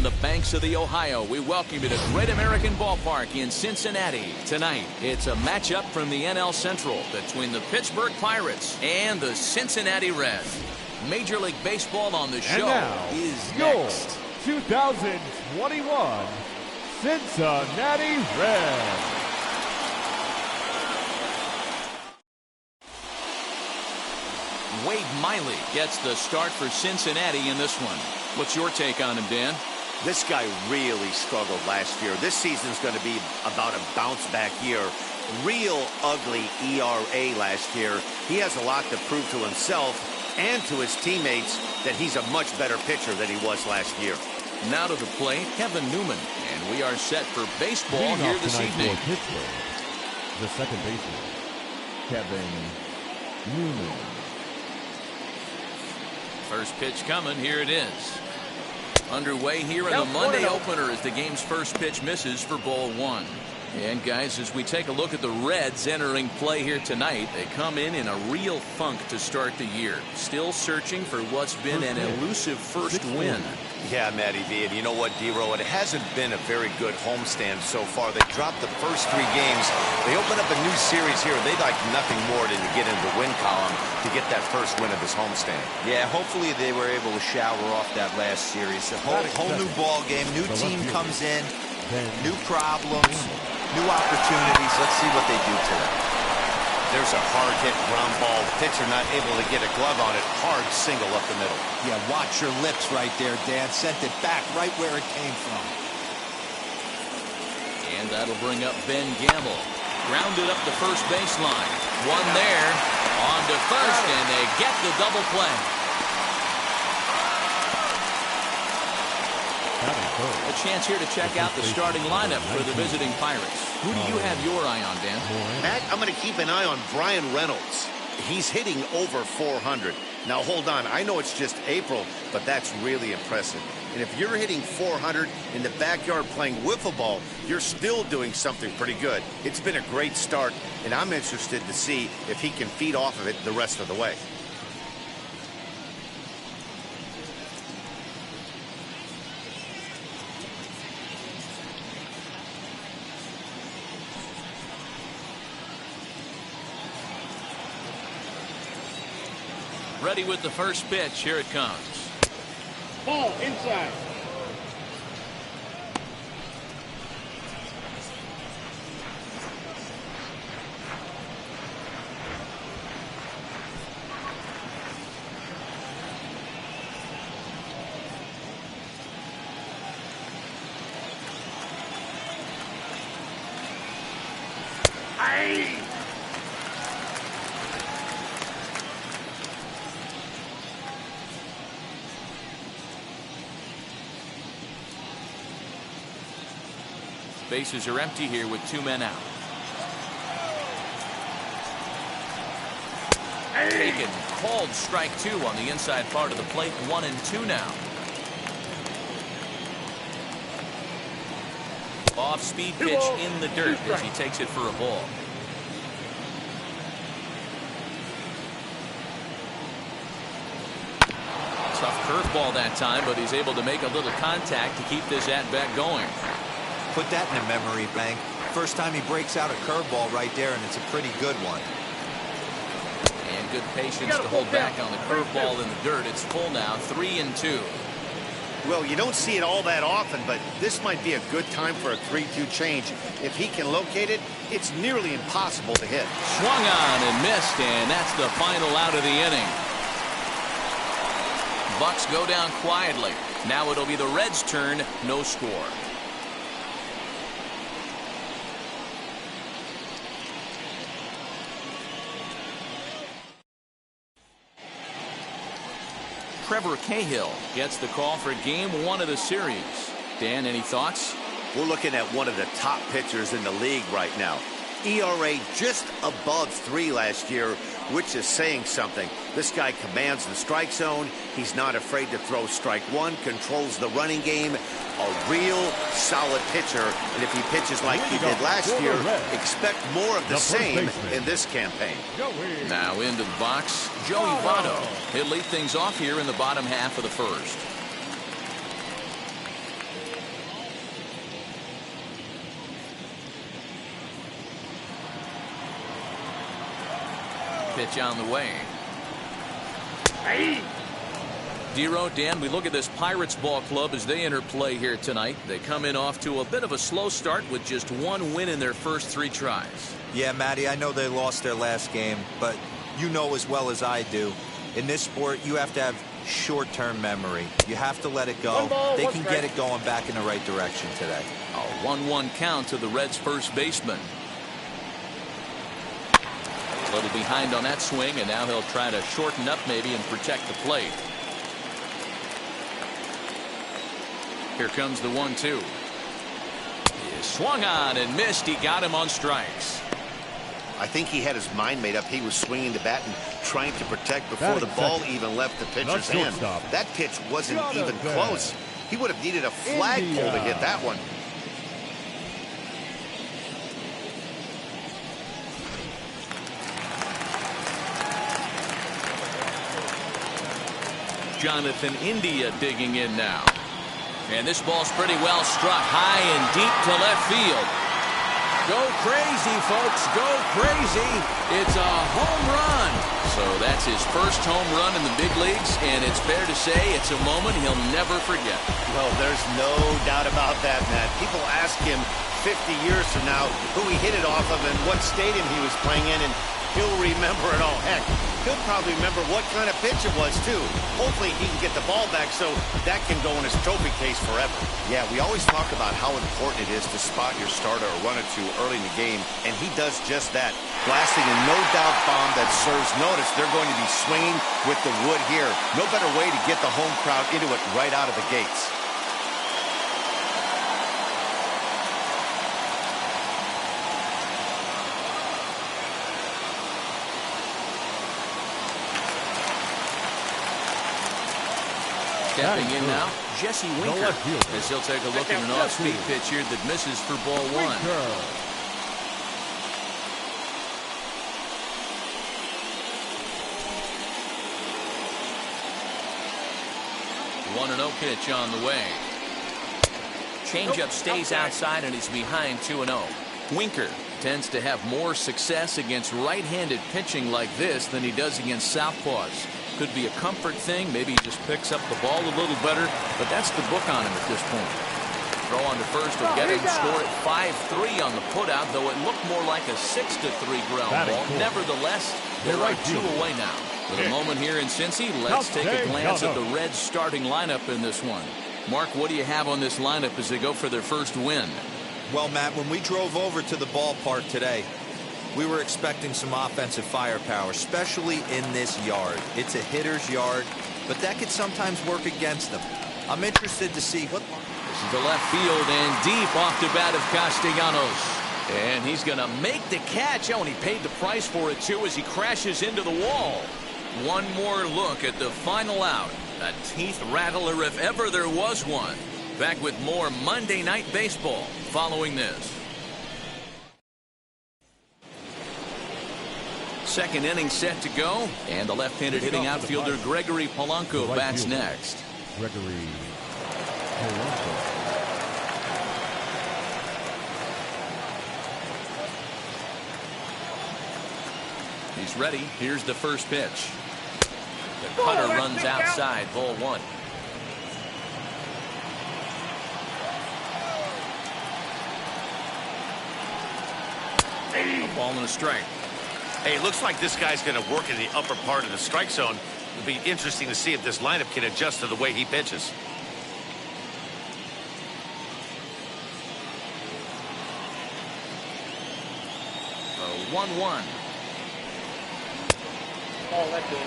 from the banks of the Ohio, we welcome you to Great American Ballpark in Cincinnati. Tonight, it's a matchup from the NL Central between the Pittsburgh Pirates and the Cincinnati Reds. Major League Baseball on the show is next. 2021 Cincinnati Reds. Wade Miley gets the start for Cincinnati in this one. What's your take on him, Dan? This guy really struggled last year. This season's going to be about a bounce-back year. Real ugly ERA last year. He has a lot to prove to himself and to his teammates that he's a much better pitcher than he was last year. Now to the plate, Kevin Newman. And we are set for baseball here this evening. The second baseman, Kevin Newman. First pitch coming. Here it is. Underway here in the Monday opener as the game's first pitch misses for ball one. And guys, as we take a look at the Reds entering play here tonight, they come in a real funk to start the year. Still searching for what's been an elusive first win. Yeah, Matty V, and you know what, D-Row, it hasn't been a very good homestand so far. They dropped the first 3 games. They open up a new series here. They'd like nothing more than to get into the win column to get that first win of this homestand. Yeah, hopefully they were able to shower off that last series. A whole new ball game, new team comes in, new problems, new opportunities. Let's see what they do today. There's a hard hit ground ball. Pitcher not able to get a glove on it. Hard single up the middle. Yeah, watch your lips right there, Dan. Sent it back right where it came from. And that'll bring up Ben Gamble. Grounded up the first baseline. One there. On to first, and they get the double play. A chance here to check out the starting lineup for the visiting Pirates. Who do you have your eye on, Dan? Matt, I'm going to keep an eye on Brian Reynolds. He's hitting over 400. Now, hold on. I know it's just April, but that's really impressive. And if you're hitting 400 in the backyard playing wiffle ball, you're still doing something pretty good. It's been a great start, and I'm interested to see if he can feed off of it the rest of the way. Ready with the first pitch. Here it comes. Ball inside. Bases are empty here with 2 men out. Taken, called strike 2 on the inside part of the plate. 1-2 now. Off-speed pitch in the dirt as he takes it for a ball. Tough curveball that time, but he's able to make a little contact to keep this at-bat going. Put that in a memory bank. First time he breaks out a curveball right there, and it's a pretty good one. And good patience to hold back on the curveball in the dirt. It's full now, 3-2. Well, you don't see it all that often, but this might be a good time for a 3-2 change. If he can locate it, it's nearly impossible to hit. Swung on and missed, and that's the final out of the inning. Bucks go down quietly. Now it'll be the Reds' turn, no score. Trevor Cahill gets the call for game 1 of the series. Dan, any thoughts? We're looking at one of the top pitchers in the league right now. ERA just above 3 last year, which is saying something. This guy commands the strike zone. He's not afraid to throw strike 1, controls the running game. A real solid pitcher. And if he pitches like he did last year, expect more of the same in this campaign. Now into the box, Joey Votto. He'll lead things off here in the bottom half of the first. pitch on the way. Dero, Dan, we look at this Pirates ball club as they enter play here tonight. They come in off to a bit of a slow start with just one win in their first 3 tries. Yeah, Matty, I know they lost their last game, but you know as well as I do, in this sport, you have to have short-term memory. You have to let it go. They can get it going back in the right direction today. A 1-1 count to the Reds' first baseman. A little behind on that swing, and now he'll try to shorten up maybe and protect the plate. Here comes the 1-2. He swung on and missed. He got him on strikes. I think he had his mind made up. He was swinging the bat and trying to protect before the ball even left the pitcher's hand. That pitch wasn't even close. He would have needed a flagpole to hit that one. Jonathan India digging in now. And this ball's pretty well struck high and deep to left field. Go crazy, folks. Go crazy. It's a home run. So that's his first home run in the big leagues, and it's fair to say it's a moment he'll never forget. Well, there's no doubt about that, Matt. People ask him 50 years from now who he hit it off of and what stadium he was playing in, and he'll remember it all. Heck, he'll probably remember what kind of pitch it was, too. Hopefully he can get the ball back so that can go in his trophy case forever. Yeah, we always talk about how important it is to spot your starter or run or two early in the game, and he does just that. Blasting a no-doubt bomb that serves notice. They're going to be swinging with the wood here. No better way to get the home crowd into it right out of the gates. Stepping in now, Jesse Winker, as he'll take a look at an off-speed pitch here that misses for ball 1. 1-0 pitch on the way. Changeup stays outside and he's behind 2-0. Winker tends to have more success against right-handed pitching like this than he does against southpaws. Could be a comfort thing. Maybe he just picks up the ball a little better, but that's the book on him at this point. Throw on to first will get him scored 5-3 on the putout, though it looked more like a 6-3 ground ball. Nevertheless, there are 2 away now. For the moment here in Cincy, let's take a glance at the Reds starting lineup in this one. Mark, what do you have on this lineup as they go for their first win? Well, Matt, when we drove over to the ballpark today, we were expecting some offensive firepower, especially in this yard. It's a hitter's yard, but that could sometimes work against them. I'm interested to see what... This is the left field and deep off the bat of Castellanos. And he's going to make the catch. Oh, and he paid the price for it, too, as he crashes into the wall. One more look at the final out. A teeth rattler if ever there was one. Back with more Monday Night Baseball following this. Second inning set to go, and the left-handed hitting outfielder Gregory Polanco bats next. Gregory Polanco. He's ready. Here's the first pitch. The cutter runs outside, ball 1. A ball and a strike. Hey, it looks like this guy's going to work in the upper part of the strike zone. It'll be interesting to see if this lineup can adjust to the way he pitches. A 1-1. Oh, that's it.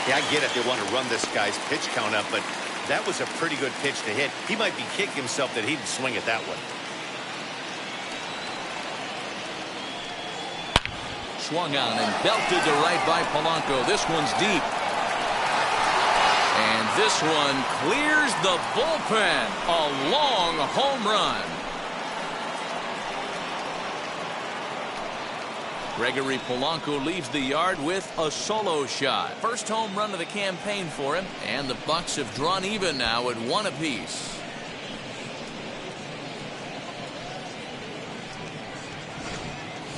Yeah, I get it. They want to run this guy's pitch count up, but that was a pretty good pitch to hit. He might be kicking himself that he didn't swing it that way. Swung on and belted to right by Polanco. This one's deep. And this one clears the bullpen. A long home run. Gregory Polanco leaves the yard with a solo shot. First home run of the campaign for him, and the Bucks have drawn even now at 1 apiece.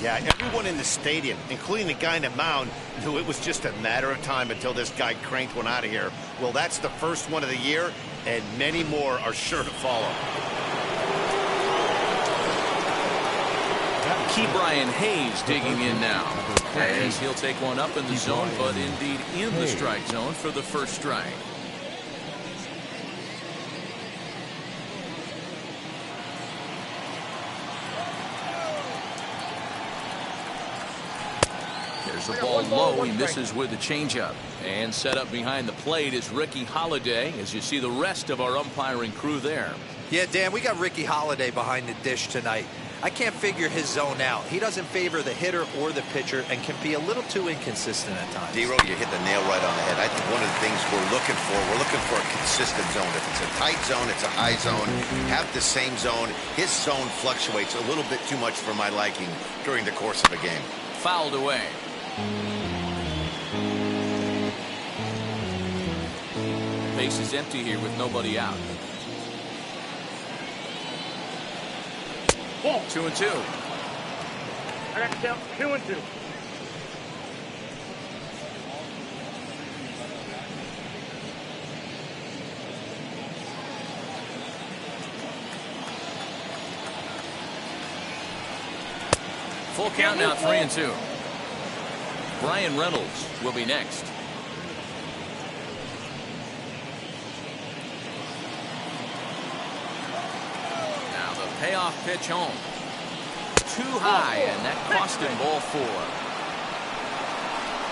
Yeah, everyone in the stadium, including the guy in the mound, knew it was just a matter of time until this guy cranked one out of here. Well, that's the first one of the year, and many more are sure to follow. Brian Hayes digging in now, as he'll take one up in the zone, but indeed in the strike zone for the first strike. There's the ball low. He misses with the changeup. And set up behind the plate is Ricky Holiday, as you see the rest of our umpiring crew there. Yeah, Dan, we got Ricky Holiday behind the dish tonight. I can't figure his zone out. He doesn't favor the hitter or the pitcher and can be a little too inconsistent at times. D-Row, you hit the nail right on the head. I think one of the things we're looking for a consistent zone. If it's a tight zone, it's a high zone. Have the same zone. His zone fluctuates a little bit too much for my liking during the course of a game. Fouled away. Base is empty here with nobody out. 2-2. I got to count 2-2. Full count now, 3-2. Brian Reynolds will be next. Now the payoff pitch home. Too high, and that cost him ball 4.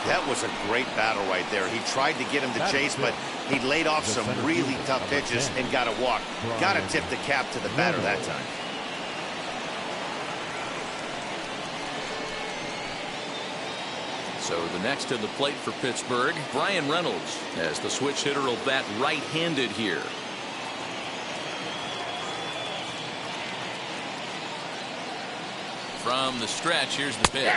That was a great battle right there. He tried to get him to chase, but he laid off some really tough pitches and got a walk. Got to tip the cap to the batter that time. So the next to the plate for Pittsburgh, Brian Reynolds, as the switch hitter will bat right-handed here. From the stretch, here's the pitch.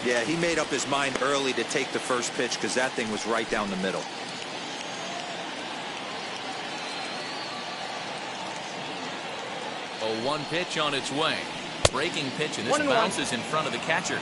Yeah, he made up his mind early to take the first pitch because that thing was right down the middle. A 1 pitch on its way. Breaking pitch, and this bounces in front of the catcher.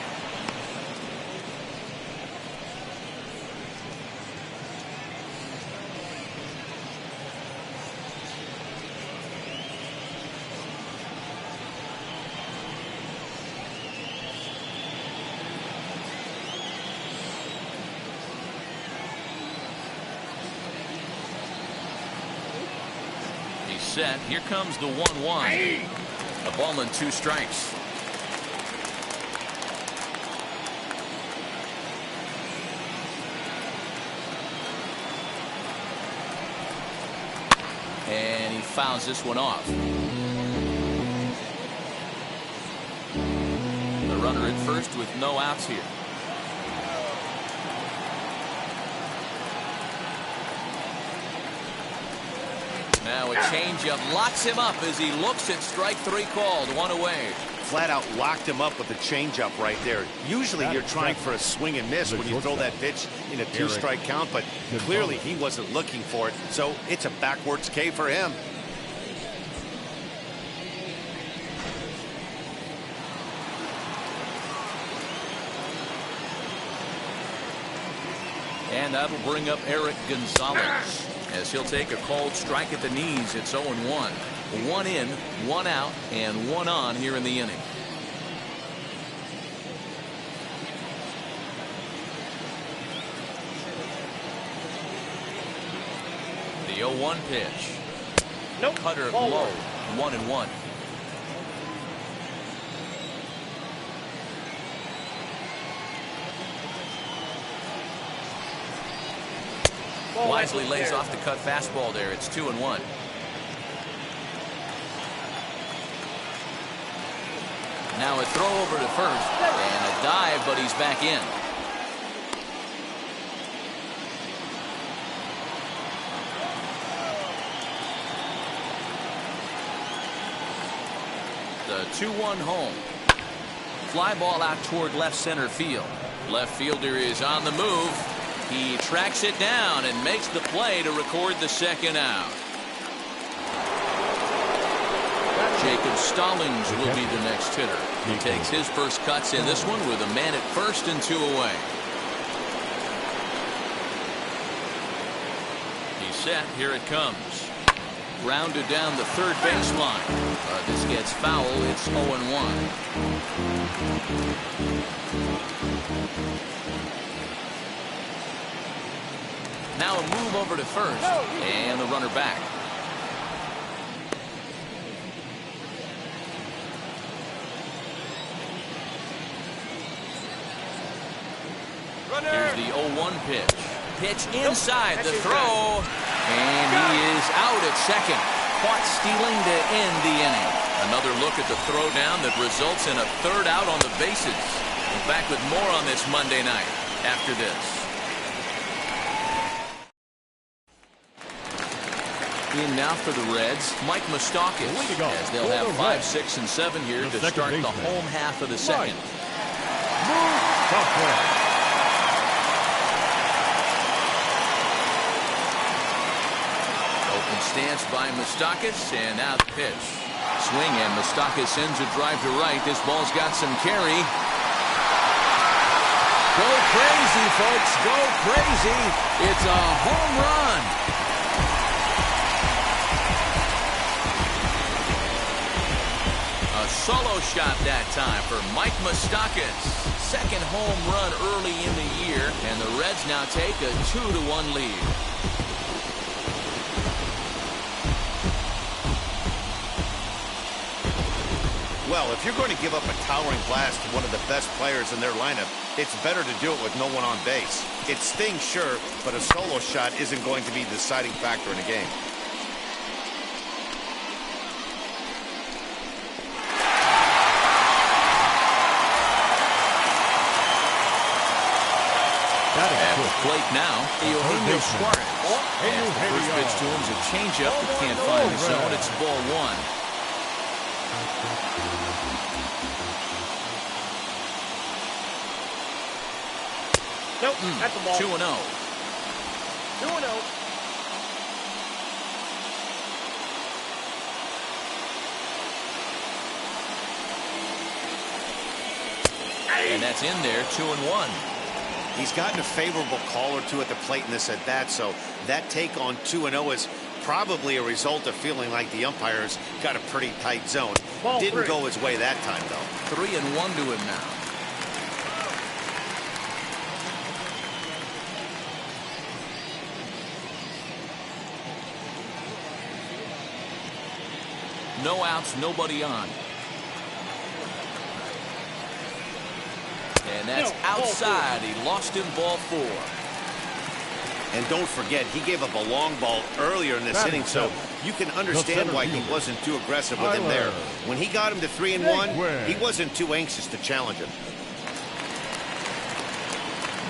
Set. Here comes the 1-1. A ball and 2 strikes. And he fouls this one off. The runner at first with no outs here. Now a changeup locks him up as he looks at strike 3 called. 1 away. Flat out locked him up with the changeup right there. Usually you're trying for a swing and miss when you throw that pitch in a 2-strike count, but clearly he wasn't looking for it, so it's a backwards K for him. And that'll bring up Eric Gonzalez, as he'll take a called strike at the knees. It's 0-1. 1 in, 1 out, and 1 on here in the inning. The 0-1 pitch. Nope. Cutter low. 1-1. Wisely lays off the cut fastball there. It's 2-1. Now a throw over to first and a dive, but he's back in. The 2-1 home. Fly ball out toward left center field. Left fielder is on the move. He tracks it down and makes the play to record the second out. Jacob Stallings will be the next hitter. He takes his first cuts in this one with a man at first and 2 away. He's set. Here it comes. Grounded down the third baseline. This gets foul. It's 0-1. Now a move over to first. And the runner back. Here's the 0-1 pitch. Pitch inside the throw. And he is out at second. Caught stealing to end the inning. Another look at the throwdown that results in a third out on the bases. We're back with more on this Monday night after this. In now for the Reds, Mike Moustakas, as they'll have 5, 6, and 7 here to start the home half of the second. Open stance by Moustakas, and now the pitch. Swing, and Moustakas sends a drive to right. This ball's got some carry. Go crazy, folks. Go crazy. It's a home run. A solo shot that time for Mike Moustakas. Second home run early in the year, and the Reds now take a 2-1 lead. Well, if you're going to give up a towering blast to one of the best players in their lineup, it's better to do it with no one on base. It stings, sure, but a solo shot isn't going to be the deciding factor in a game. At the plate now, Eugenio Suarez. And the first pitch to him is a changeup that can't find the zone. It's ball 1. Nope, that's the ball. 2-0. 2-0. And that's in there, 2-1. He's gotten a favorable call or two at the plate in this at-bat, so that take on 2-0 is probably a result of feeling like the umpires got a pretty tight zone. Didn't go his way that time, though. 3-1 to him now. No outs, nobody on. And that's outside. He lost him, ball 4. And don't forget, he gave up a long ball earlier in this inning, so you can understand why he wasn't too aggressive with him there. When he got him to 3-1, he wasn't too anxious to challenge him.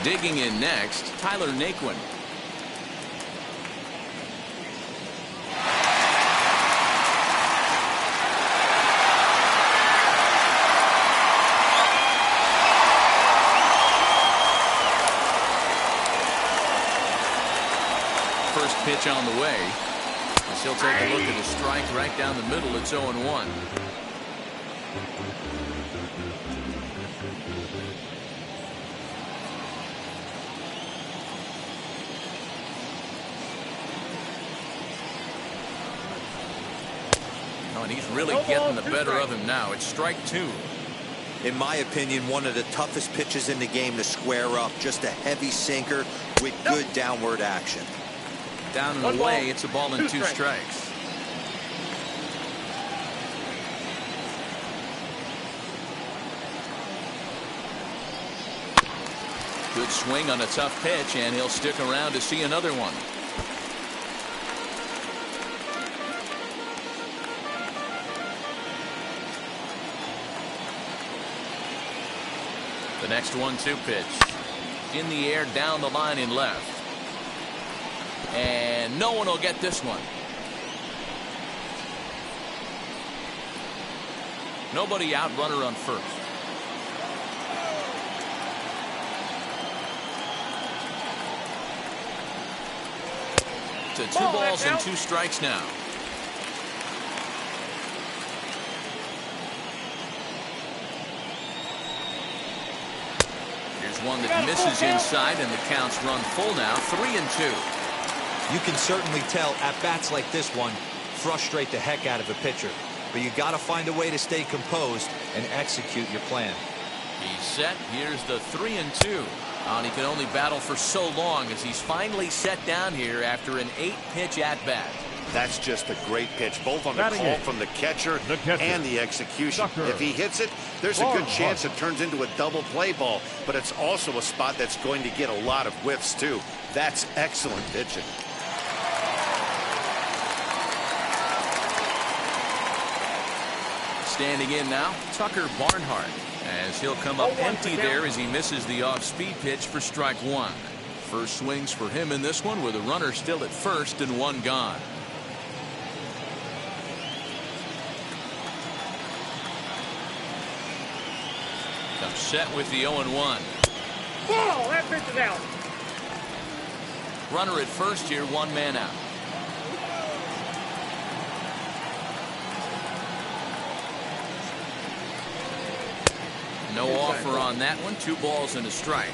Digging in next, Tyler Naquin. First pitch on the way. As he'll take a look at a strike right down the middle. It's 0-1. Oh, and he's really getting the better of him now. It's strike 2. In my opinion, one of the toughest pitches in the game to square up. Just a heavy sinker with good downward action. Down and away, it's a ball and 2 strikes. Good swing on a tough pitch, and he'll stick around to see another one. The next 1-2 pitch. In the air, down the line in left. And no one will get this one. Nobody out, runner on first. to 2 balls and 2 strikes now. Here's one that misses inside, and the count's run full now, 3-2. You can certainly tell at-bats like this one frustrate the heck out of a pitcher. But you got to find a way to stay composed and execute your plan. He's set. Here's the 3-2. And he can only battle for so long as he's finally set down here after an 8-pitch at-bat. That's just a great pitch, both on the call from the catcher and the execution. If he hits it, there's a good chance it turns into a double play ball, but it's also a spot that's going to get a lot of whiffs, too. That's excellent pitching. Standing in now, Tucker Barnhart, as he'll come up empty there as he misses the off-speed pitch for strike 1. First swings for him in this one with a runner still at first and 1 gone. Comes set with the 0-1. Ball, that pitch is out. Runner at first here, 1 man out. No offer on that one. 2 balls and a strike.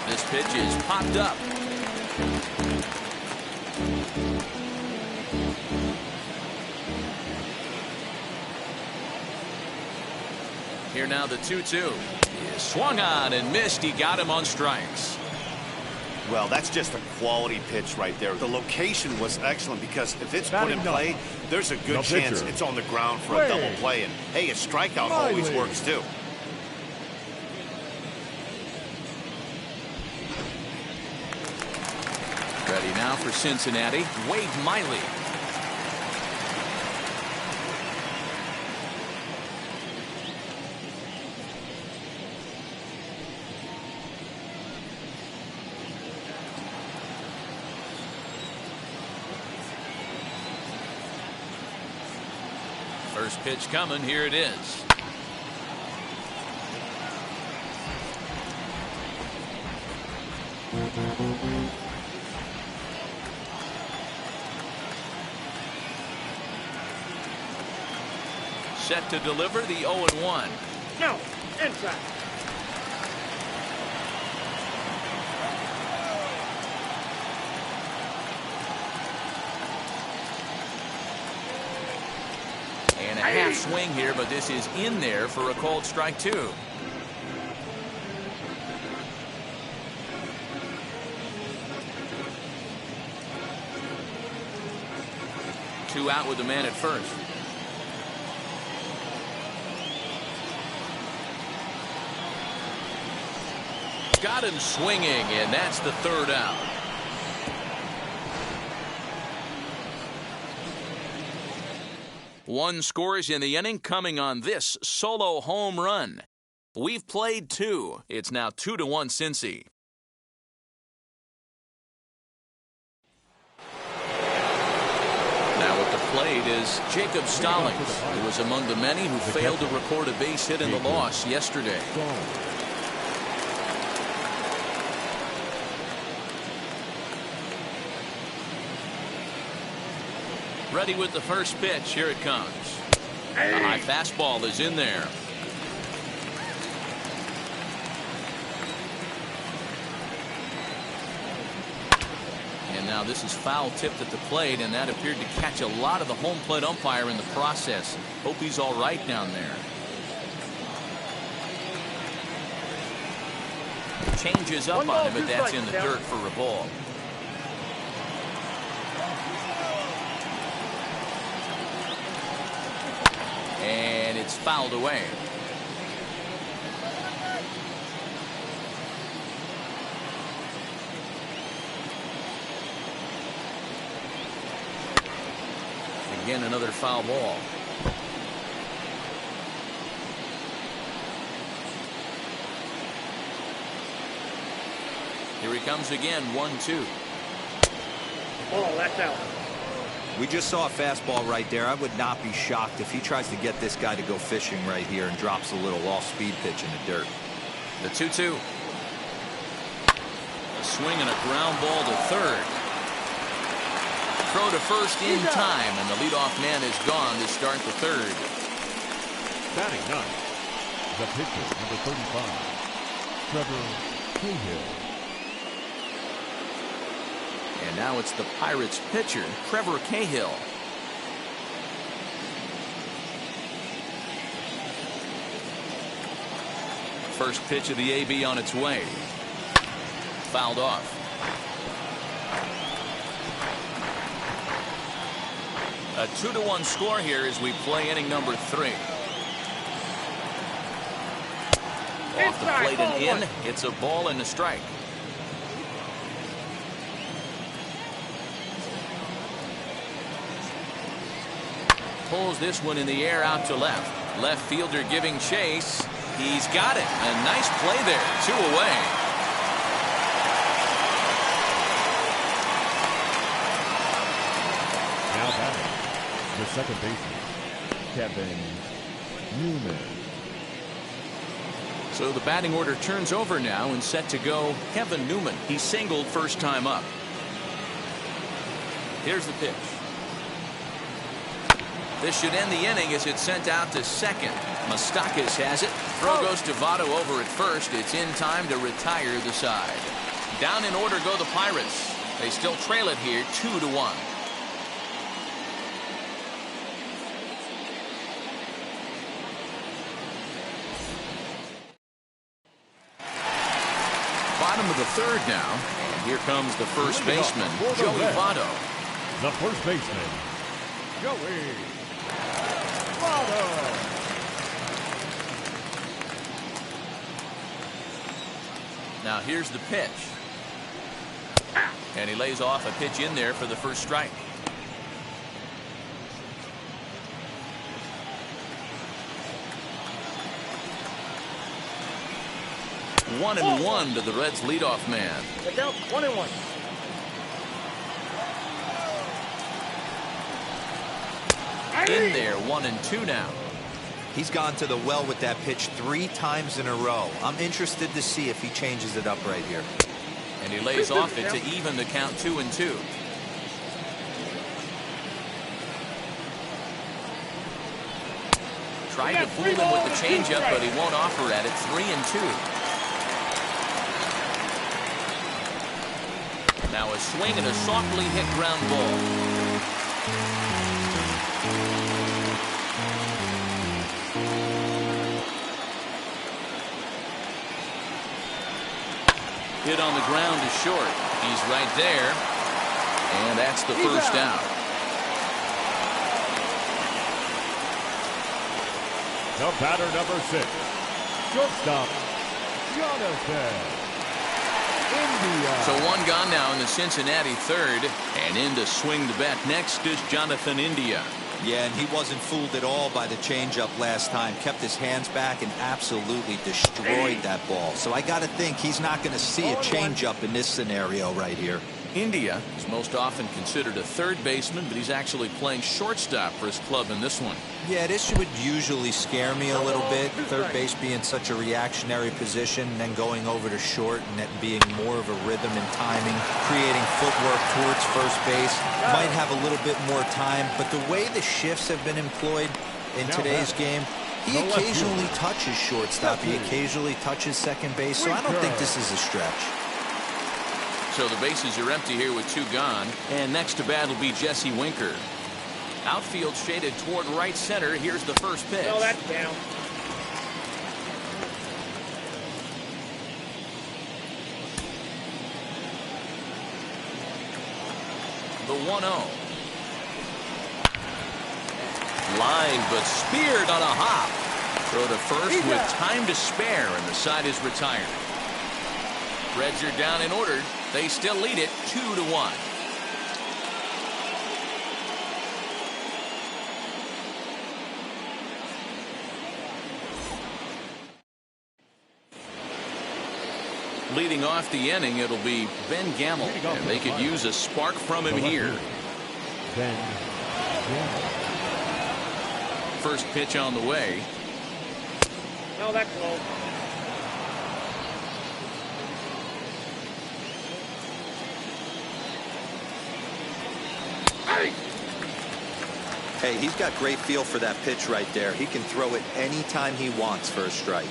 This pitch is popped up. Here now the 2-2. He swung on and missed. He got him on strikes. Well, that's just a quality pitch right there. The location was excellent because if it's put in play, there's a good chance it's on the ground for a double play. And, hey, a strikeout always works, too. Ready now for Cincinnati, Wade Miley. First pitch coming. Here it is. Set to deliver the 0-1. No, inside. And a half swing here, but this is in there for a called strike 2. 2 out with the man at first. Got him swinging, and that's the 3rd out. One scores in the inning coming on this solo home run. We've played 2. It's now 2-1 Cincy. Now at the plate is Jacob Stallings, who was among the many who failed to record a base hit in the loss yesterday. Ready with the first pitch. Here it comes. The high fastball is in there. And now this is foul tipped at the plate, and that appeared to catch a lot of the home plate umpire in the process. Hope he's all right down there. Changes up on him, but that's in the dirt for a ball. And it's fouled away. Again, another foul ball. Here he comes again, 1-2. Ball, that's out. We just saw a fastball right there. I would not be shocked if he tries to get this guy to go fishing right here and drops a little off-speed pitch in the dirt. The 2-2. A swing and a ground ball to third. Throw to first in time, and the leadoff man is gone to start the third. Batting ninth, the pitcher, number 35, Trevor Cahill. And now it's the Pirates pitcher, Trevor Cahill. First pitch of the AB on its way. Fouled off. A 2-1 score here as we play inning number 3. Off the plate and in. It's a ball and a strike. Pulls this one in the air out to left. Left fielder giving chase. He's got it. A nice play there. 2 away. Now batting, the second baseman, Kevin Newman. So the batting order turns over now and set to go Kevin Newman. He singled first time up. Here's the pitch. This should end the inning as it's sent out to second. Moustakas has it. Throw goes to Votto over at first. It's in time to retire the side. Down in order go the Pirates. They still trail it here 2-1. Bottom of the third now. And here comes the first baseman, Joey Votto. The first baseman, Joey Votto. Now here's the pitch. And he lays off a pitch in there for the first strike. One and one to the Reds leadoff man. Down 1-1. In there, 1-2 now. He's gone to the well with that pitch 3 times in a row. I'm interested to see if he changes it up right here. And he lays off it to even the count 2-2. Tried to fool him with the changeup, but he won't offer at it. 3-2. Now a swing and a softly hit ground ball. Hit on the ground to short. He's right there. And that's the first out. The batter number 6, shortstop, Jonathan India. So one gone now in the Cincinnati third. And in to swing the bat next is Jonathan India. Yeah, and he wasn't fooled at all by the changeup last time. Kept his hands back and absolutely destroyed that ball. So I got to think he's not going to see a changeup in this scenario right here. India is most often considered a third baseman, but he's actually playing shortstop for his club in this one. Yeah, this would usually scare me a little bit. Third base being such a reactionary position, and then going over to short and that being more of a rhythm and timing, creating footwork towards first base. Might have a little bit more time, but the way the shifts have been employed in today's game, he occasionally touches shortstop. He occasionally touches second base, so I don't think this is a stretch. So the bases are empty here with 2 gone. And next to bat will be Jesse Winker. Outfield shaded toward right center. Here's the first pitch. No, that's down. The 1-0. Line, but speared on a hop. Throw to first with time to spare, and the side is retired. Reds are down in order. They still lead it 2-1. Leading off the inning, it'll be Ben Gamel, and they could use a spark from him here. 10. Yeah. First pitch on the way. No, that's low. Hey! Hey, he's got great feel for that pitch right there. He can throw it anytime he wants for a strike.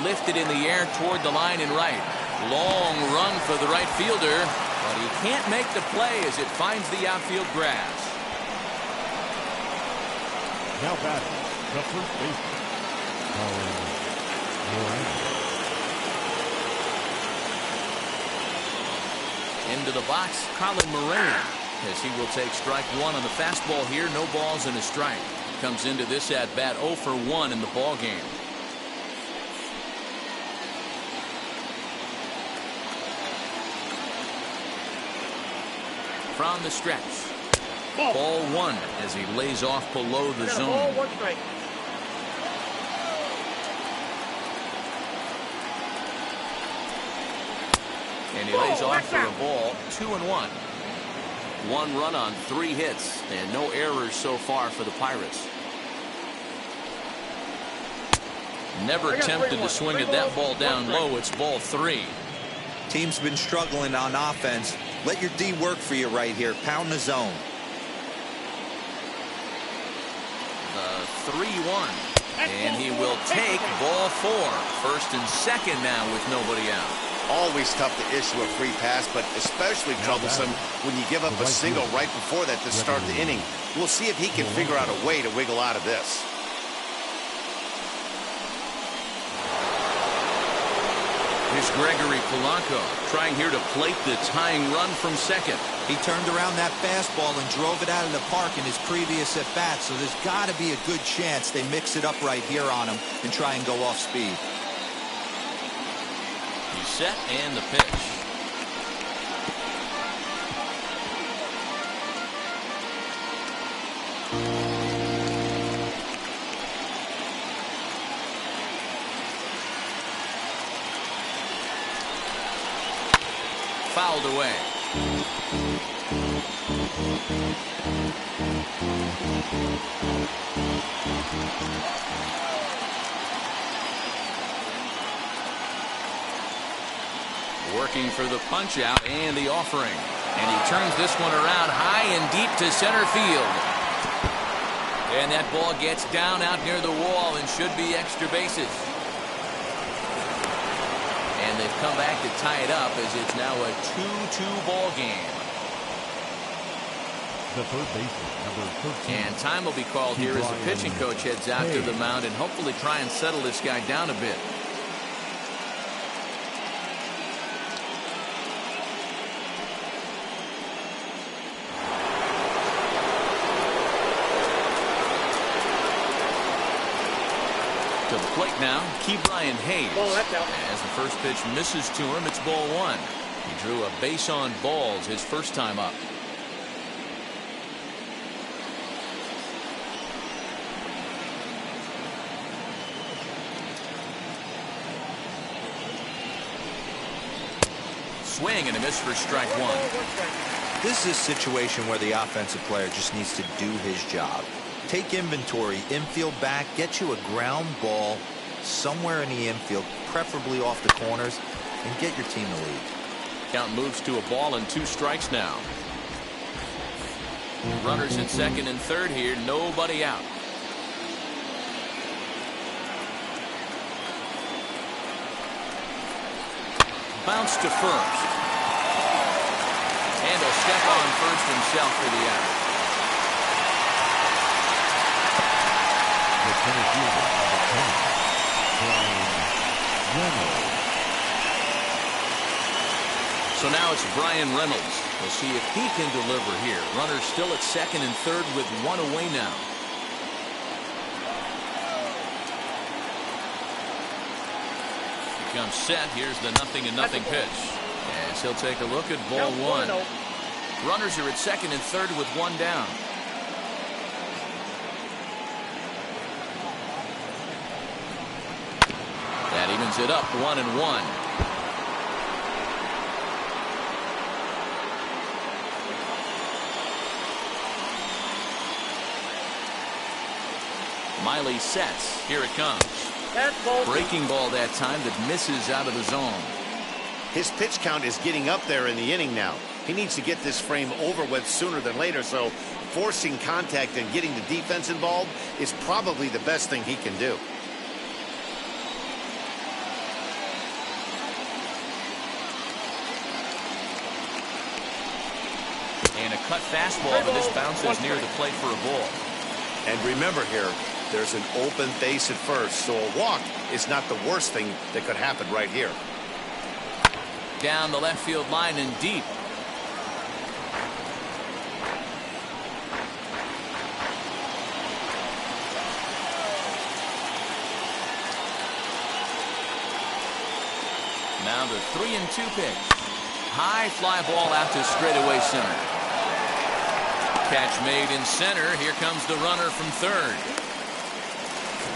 Lifted in the air toward the line and right. Long run for the right fielder, but he can't make the play as it finds the outfield grass. Now batting, the first baseman, Colin Moran. Into the box, Colin Moran, as he will take strike one on the fastball here. No balls and a strike. Comes into this at bat 0 for 1 in the ball game. From the stretch. Ball 1 as he lays off below the zone. Ball, 1 strike. And he lays off for a ball. 2-1. 1 run on 3 hits and no errors so far for the Pirates. Never tempted to swing at that ball down low. It's ball 3. Team's been struggling on offense. Let your D work for you right here. Pound the zone. The 3-1. And he will take ball 4. First and second now with nobody out. Always tough to issue a free pass, but especially troublesome when you give up a single right before that to start the inning. We'll see if he can figure out a way to wiggle out of this. Here's Gregory Polanco trying here to plate the tying run from second. He turned around that fastball and drove it out of the park in his previous at bat, so there's got to be a good chance they mix it up right here on him and try and go off speed. He's set and the pitch. Fouled away. Working for the punch out and the offering. And he turns this one around high and deep to center field. And that ball gets down out near the wall and should be extra bases. And they've come back to tie it up as it's now a 2-2 ball game. The third baseman, number 13. And time will be called here as the pitching coach heads out to the mound and hopefully try and settle this guy down a bit. To the plate now, Brian Hayes. As the first pitch misses to him, it's ball 1. He drew a base on balls his first time up. Swing and a miss for strike 1. This is a situation where the offensive player just needs to do his job. Take inventory, infield back, get you a ground ball somewhere in the infield, preferably off the corners, and get your team the lead. Count moves to a ball and 2 strikes now. Runners at second and third here, nobody out. Bounce to first. And he'll step on first himself for the out. So now it's Brian Reynolds. We'll see if he can deliver here. Runners still at second and third with 1 away now. He comes set. Here's the 0-0 pitch. As he'll take a look at ball 1. Runners are at second and third with 1 down. That evens it up 1-1. Miley sets. Here it comes. That's ball. Breaking ball that time that misses out of the zone. His pitch count is getting up there in the inning now. He needs to get this frame over with sooner than later, so forcing contact and getting the defense involved is probably the best thing he can do. And a cut fastball, but this bounces near the plate for a ball. And remember here, there's an open base at first, so a walk is not the worst thing that could happen right here. Down the left field line and deep. Now the 3-2 pitch. High fly ball out to straightaway center. Catch made in center. Here comes the runner from third.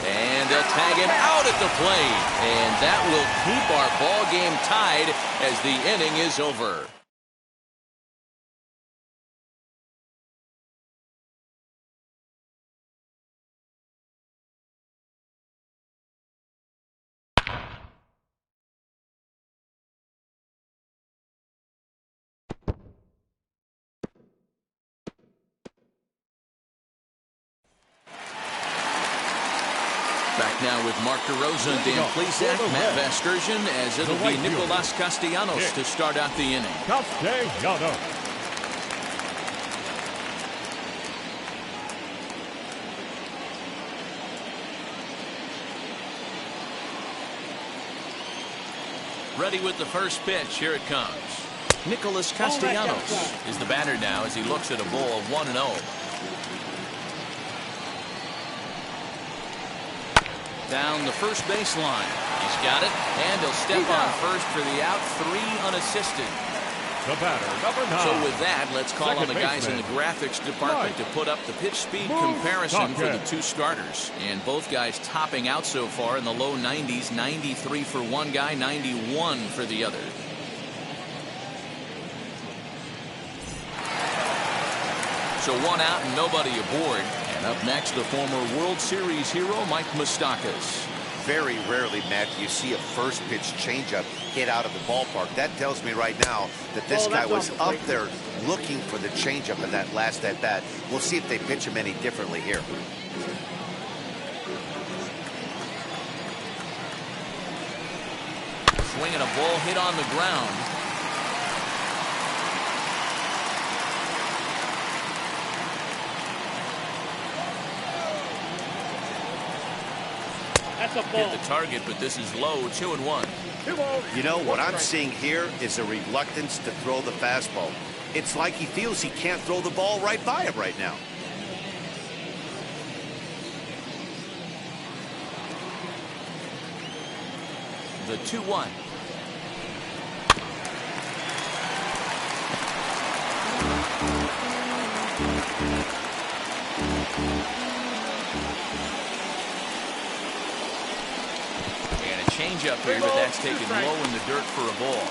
And they'll tag him out at the plate. And that will keep our ball game tied as the inning is over. Back now with Mark DeRosa and Dan Plesac, Matt Vasgersian, as it'll be Nicolas Castellanos to start out the inning. Castellanos. Ready with the first pitch. Here it comes. Nicolas Castellanos is the batter now as he looks at a ball 1-0. Down the first baseline. He's got it, and he'll step on first for the out. 3 unassisted. The batter, number 9. So with that, let's call on the guys in the graphics department to put up the pitch speed comparison for the two starters. And both guys topping out so far in the low 90s. 93 for one guy, 91 for the other. So 1 out and nobody aboard. And up next, the former World Series hero, Mike Moustakas. Very rarely, Matt, you see a first pitch changeup hit out of the ballpark. That tells me right now that this guy was up there looking for the changeup in that last at bat. We'll see if they pitch him any differently here. Swinging a ball hit on the ground. Hit the target, but this is low. 2-1. You know, what I'm seeing here is a reluctance to throw the fastball. It's like he feels he can't throw the ball right by him right now. The 2-1. Change up here, but that's taken low in the dirt for a ball.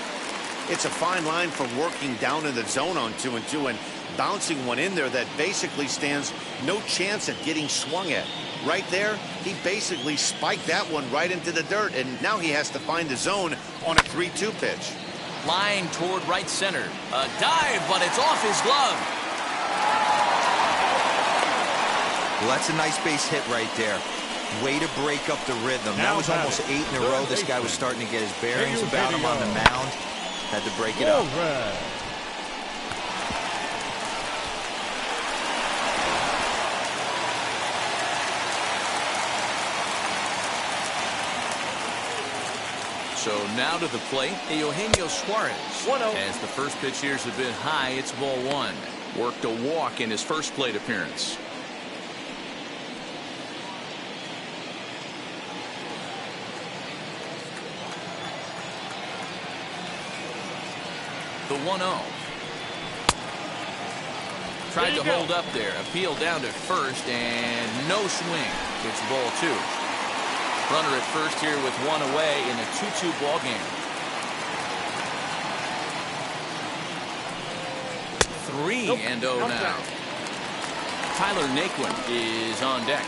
It's a fine line from working down in the zone on 2-2 and bouncing one in there that basically stands no chance at getting swung at. Right there, he basically spiked that one right into the dirt, and now he has to find the zone on a 3-2 pitch. Flying toward right center. A dive, but it's off his glove. Well, that's a nice base hit right there. Way to break up the rhythm. That was almost 8 in a row. This guy was starting to get his bearings about him on the mound. Had to break it up. So now to the plate, Eugenio Suarez. As the first pitch here's a bit high, it's ball 1. Worked a walk in his first plate appearance. The 1-0. Tried to hold up there. Appeal down to first and no swing. It's ball 2. Runner at first here with 1 away in a 2-2 ball game. 3-0 now. Tyler Naquin is on deck.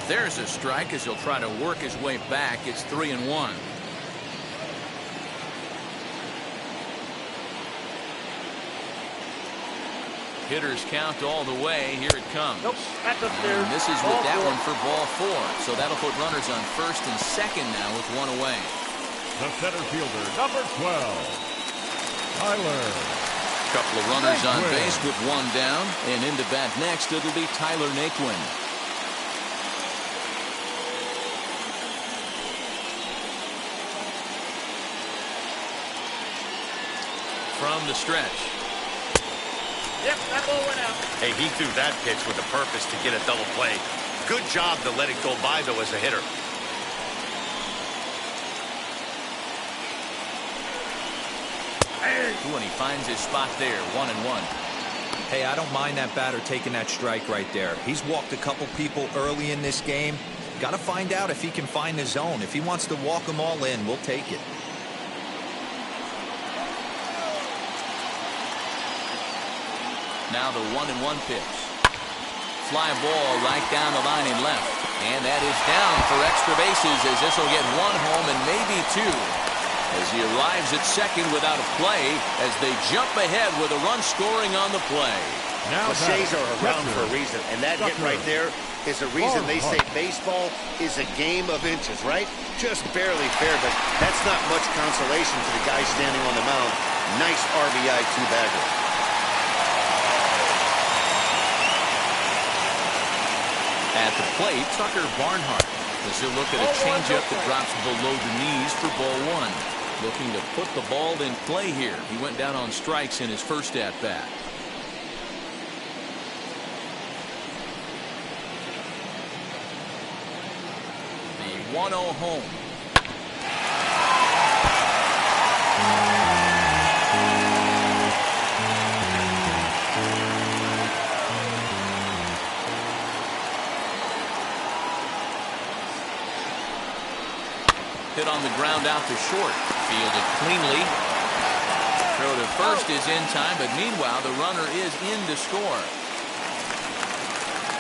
There's a strike as he'll try to work his way back. It's 3-1. Hitters count all the way. Here it comes. Nope, that's upstairs. And this is Ball with that four. one for ball 4. So that'll put runners on first and second now with one away. The center fielder, number 12, Tyler. Couple of runners on base with one down. And into bat next, it'll be Tyler Naquin. From the stretch. Yep, that ball went out. Hey, he threw that pitch with a purpose to get a double play. Good job to let it go by, though, as a hitter. And he finds his spot there, 1-1. Hey, I don't mind that batter taking that strike right there. He's walked a couple people early in this game. Got to find out if he can find the zone. If he wants to walk them all in, we'll take it. Now the 1-1 pitch. Fly ball right down the line in left. And that is down for extra bases as this will get one home and maybe two. As he arrives at second without a play as they jump ahead with a run scoring on the play. Now Cliches are around for a reason, and that hit right there is a reason they say baseball is a game of inches, right? Just barely fair, but that's not much consolation to the guy standing on the mound. Nice RBI two-bagger. At the plate, Tucker Barnhart as he'll look at a changeup that drops below the knees for ball 1. Looking to put the ball in play here. He went down on strikes in his first at-bat. The 1-0 home. Hit on the ground out to short. Fielded cleanly. Throw to first is in time, but meanwhile the runner is in to score.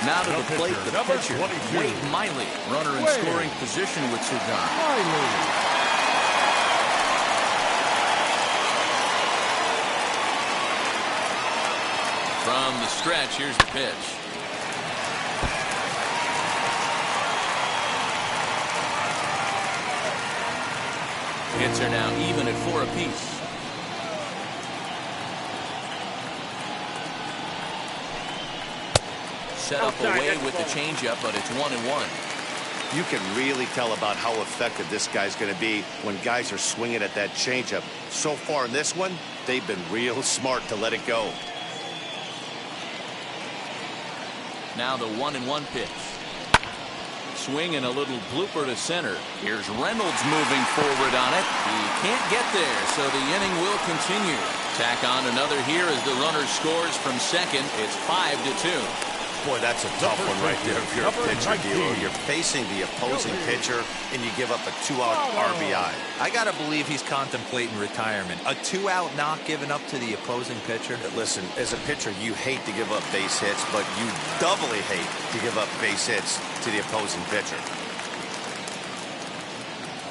Now to the plate, the pitcher, Wade Miley. Runner in scoring position with Cigar. From the stretch, here's the pitch. Hits are now even at 4 apiece. Set up away with the changeup, but it's 1-1. You can really tell about how effective this guy's going to be when guys are swinging at that changeup. So far in this one, they've been real smart to let it go. Now the 1-1 pitch. Swing and a little blooper to center. Here's Reynolds moving forward on it. He can't get there, so the inning will continue. Tack on another here as the runner scores from second. It's 5-2. Boy, that's a tough one right there if you're a pitcher, D'Lo. You're facing the opposing pitcher, and you give up a 2-out RBI. I got to believe he's contemplating retirement. A 2-out knock given up to the opposing pitcher. Listen, as a pitcher, you hate to give up base hits, but you doubly hate to give up base hits to the opposing pitcher.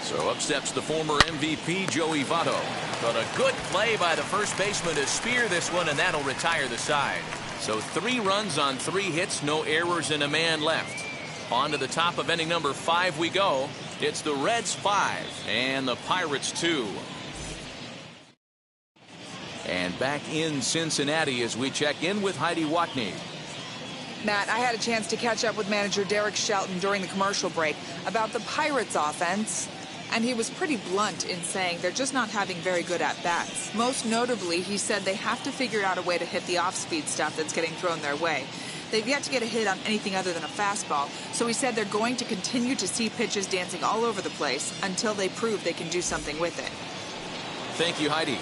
So up steps the former MVP, Joey Votto. But a good play by the first baseman to spear this one, and that'll retire the side. So 3 runs on 3 hits, no errors, and a man left. On to the top of inning number 5 we go. It's the Reds 5 and the Pirates 2. And back in Cincinnati as we check in with Heidi Watney. Matt, I had a chance to catch up with manager Derek Shelton during the commercial break about the Pirates offense. And he was pretty blunt in saying they're just not having very good at-bats. Most notably, he said they have to figure out a way to hit the off-speed stuff that's getting thrown their way. They've yet to get a hit on anything other than a fastball, so he said they're going to continue to see pitches dancing all over the place until they prove they can do something with it. Thank you, Heidi.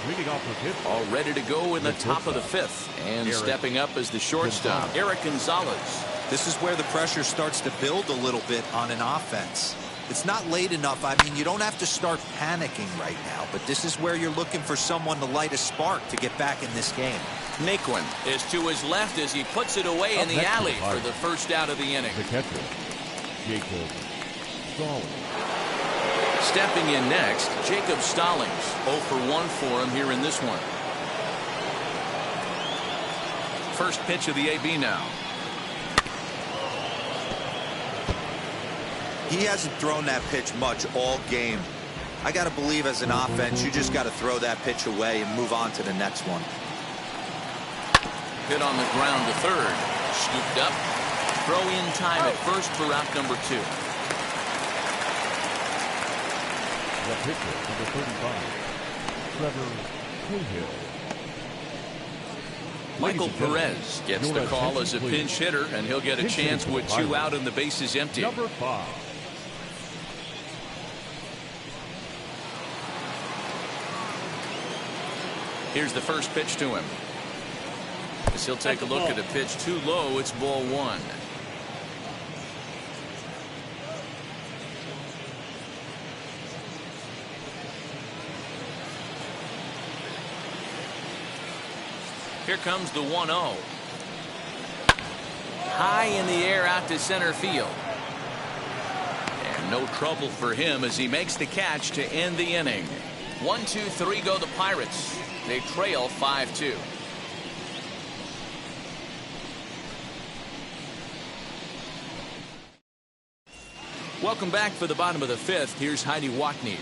Leading off the pitch. All ready to go in the top of the 5th. And stepping up as the shortstop, Eric Gonzalez. This is where the pressure starts to build a little bit on an offense. It's not late enough. I mean, you don't have to start panicking right now, but this is where you're looking for someone to light a spark to get back in this game. Naquin is to his left as he puts it away in the alley for the first out of the inning. The catcher, Jacob Stallings. Stepping in next, Jacob Stallings. 0 for 1 for him here in this one. First pitch of the AB now. He hasn't thrown that pitch much all game. I got to believe as an offense, you just got to throw that pitch away and move on to the next one. Hit on the ground to third. Scooped up. Throw in time at first for out number 2. The pitcher, number 35, Trevor Cahill. Michael Perez gets the call as a pinch hitter, and he'll get a chance with 2 out and the bases empty. Number 5. Here's the first pitch to him. As he'll take a look at a pitch too low, it's ball 1. Here comes the 1-0. High in the air out to center field. And no trouble for him as he makes the catch to end the inning. 1-2-3 go the Pirates. They trail 5-2. Welcome back for the bottom of the 5th. Here's Heidi Watney.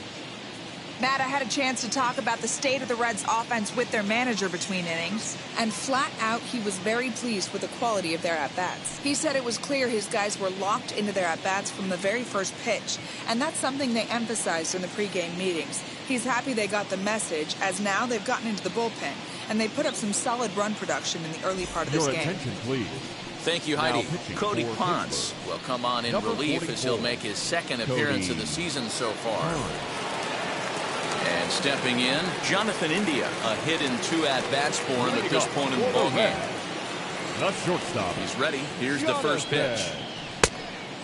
Matt, I had a chance to talk about the state of the Reds offense with their manager between innings, and flat out he was very pleased with the quality of their at-bats. He said it was clear his guys were locked into their at-bats from the very first pitch, and that's something they emphasized in the pregame meetings. He's happy they got the message, as now they've gotten into the bullpen, and they put up some solid run production in the early part of this game. Your attention, please. Thank you, Heidi. Cody Ponce will come on in relief as he'll make his second appearance of the season so far. And stepping in, Jonathan India, a hit in 2 at-bats for him at this point in the ballgame. The shortstop. He's ready. Here's the first pitch.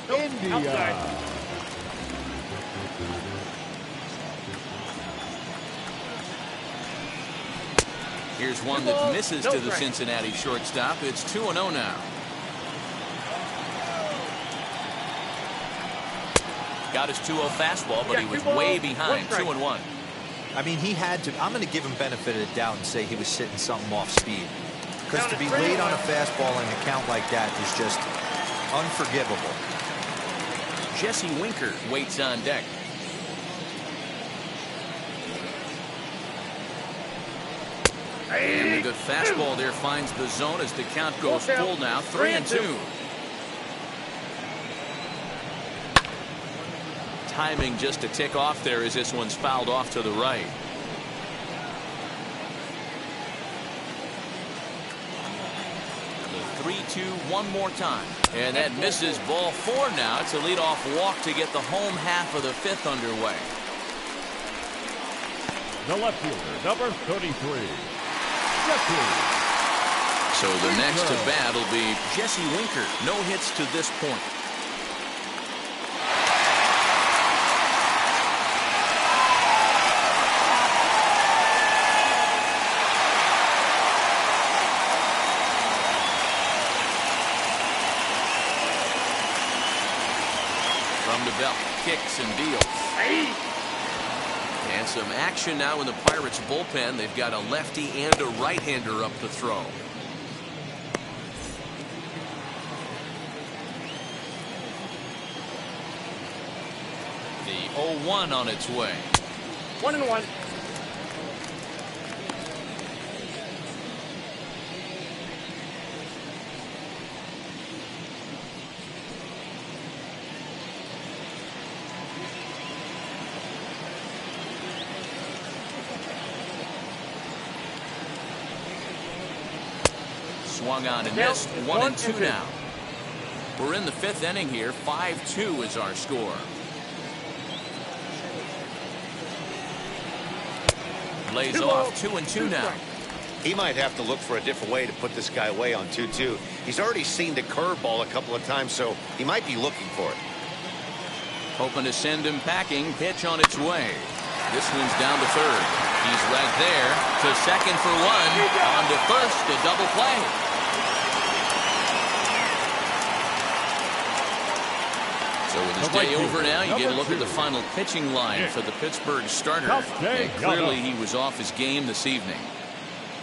India. Here's one that misses to the Cincinnati shortstop. It's 2-0 now. Got his 2-0 fastball, but he was way behind. 2-1. I mean, he had to. I'm going to give him benefit of the doubt and say he was sitting something off speed. Because to be late on a fastball in a count like that is just unforgivable. Jesse Winker waits on deck. And the good fastball there finds the zone as the count goes full now. 3-2. Timing just a tick off there as this one's fouled off to the right. The 3-2 one more time. And that misses. Ball 4 now. It's a leadoff walk to get the home half of the 5th underway. The left fielder, number 33. Jesse. So the next to bat will be Jesse Winker. No hits to this point. From the belt, kicks and deals. And some action now in the Pirates bullpen. They've got a lefty and a right-hander up to throw. The 0-1 on its way. 1-1. Swung on and missed. 1-2 now. We're in the 5th inning here. 5-2 is our score. Lays off. 2-2 now. He might have to look for a different way to put this guy away on 2-2. He's already seen the curveball a couple of times, so he might be looking for it. Hoping to send him packing. Pitch on its way. This one's down to third. He's right there to second for one. On to first, a double play. So with his day over now, you get a look at the final pitching line for the Pittsburgh starter. And clearly he was off his game this evening.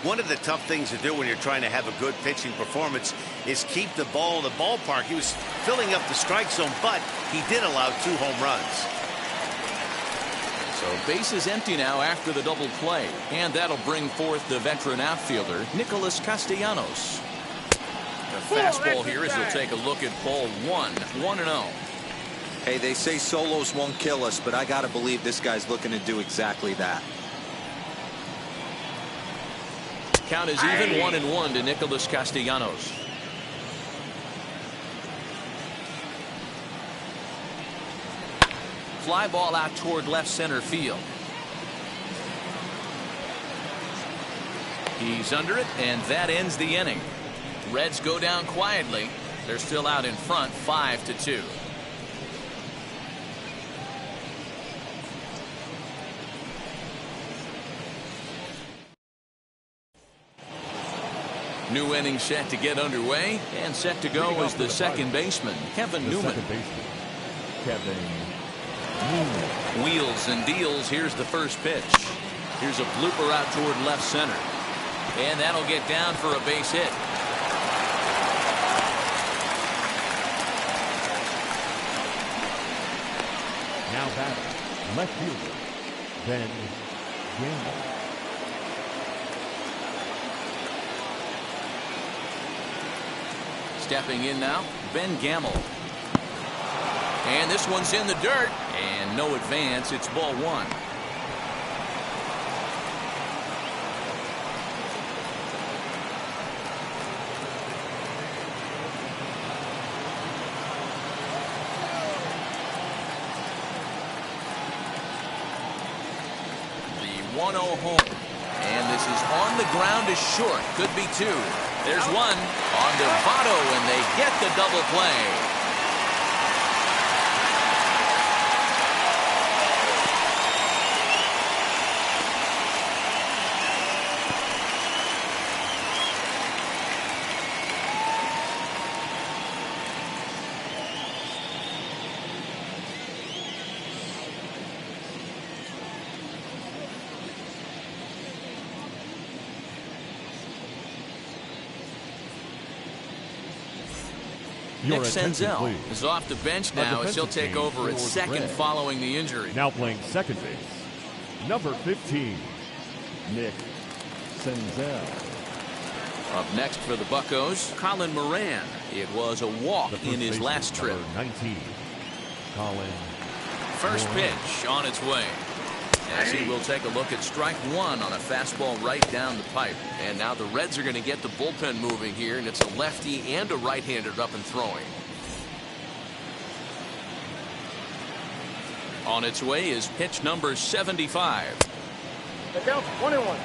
One of the tough things to do when you're trying to have a good pitching performance is keep the ball in the ballpark. He was filling up the strike zone, but he did allow 2 home runs. So base is empty now after the double play. And that'll bring forth the veteran outfielder, Nicholas Castellanos. The fastball here as we'll take a look at ball 1. 1-0. Hey, they say solos won't kill us, but I got to believe this guy's looking to do exactly that. Count is even 1-1 to Nicholas Castellanos. Fly ball out toward left center field. He's under it, and that ends the inning. Reds go down quietly. They're still out in front, 5-2. New inning set to get underway, and set to go is the second baseman, Kevin Newman. Wheels and deals. Here's the first pitch. Here's a blooper out toward left center. And that'll get down for a base hit. Now batting, left fielder, Ben Gamble. Stepping in now, Ben Gamble. And this one's in the dirt. And no advance. It's ball 1. The 1-0 home. And this is on the ground is short. Could be 2. There's one on Devotto, and they get the double play. Nick Senzel is off the bench now as he'll take over at second following the injury. Now playing second base, number 15, Nick Senzel. Up next for the Buccos, Colin Moran. It was a walk in his last trip. 19, Colin. First pitch on its way. As he will take a look at strike 1 on a fastball right down the pipe. And now the Reds are going to get the bullpen moving here, and it's a lefty and a right-hander up and throwing. On its way is pitch number 75. The count's 21.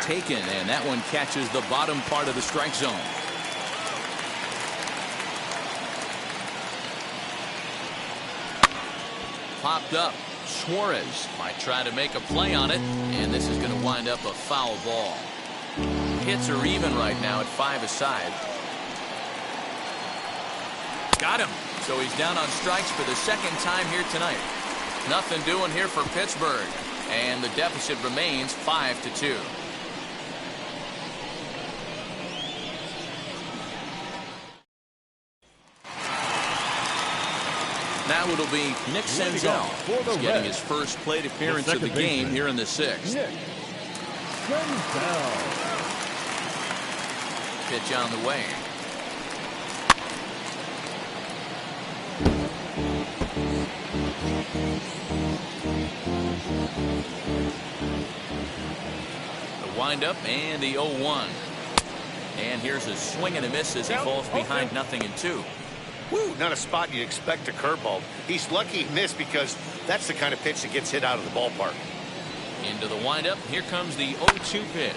Taken, and that one catches the bottom part of the strike zone. Popped up. Suarez might try to make a play on it, and this is going to wind up a foul ball. Hits are even right now at 5 aside. Got him. So he's down on strikes for the second time here tonight. Nothing doing here for Pittsburgh, and the deficit remains 5-2. Now it'll be Nick Senzel. He's getting his first plate appearance of the game here in the 6th. Nick Senzel. Pitch on the way. The windup and the 0-1. And here's a swing and a miss as he falls behind 0-2. Woo, not a spot you'd expect a curveball. He's lucky he missed because that's the kind of pitch that gets hit out of the ballpark. Into the windup. Here comes the 0-2 pitch.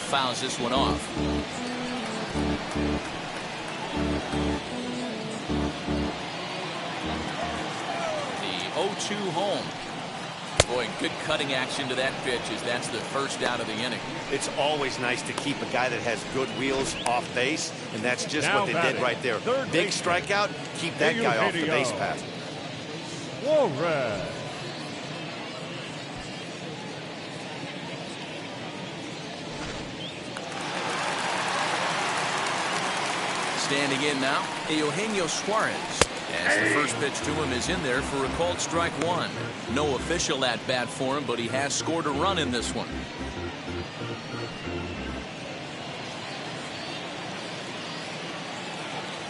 fouls this one off. The 0-2 home. Boy, good cutting action to that pitch as that's the first out of the inning. It's always nice to keep a guy that has good wheels off base, and that's just Now what they did right there. Big strikeout, keep that guy off the base path. Warren. Standing in now, Eugenio Suarez. As the first pitch to him is in there for a called strike one. No official at bat for him, but he has scored a run in this one.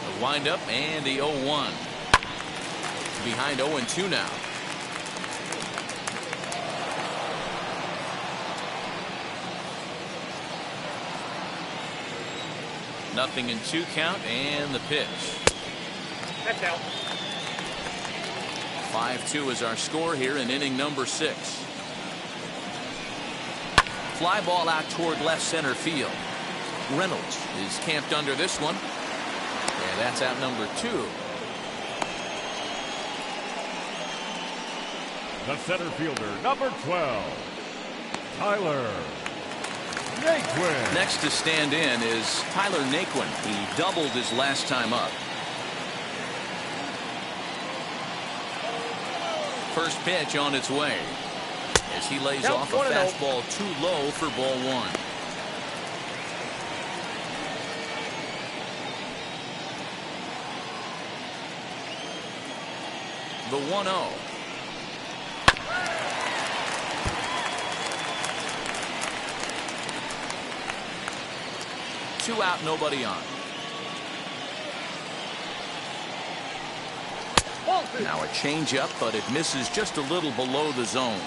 The windup and the 0-1. Behind 0-2 now. Nothing in 2 count and the pitch. That's out. 5-2 is our score here in inning number 6. Fly ball out toward left center field. Reynolds is camped under this one. And that's out number 2. The center fielder, number 12, Tyler Naquin. Next to stand in is Tyler Naquin. He doubled his last time up. First pitch on its way as he lays off a fastball too low for ball 1. The 1-0. Two out, nobody on. Now a changeup, but it misses just a little below the zone.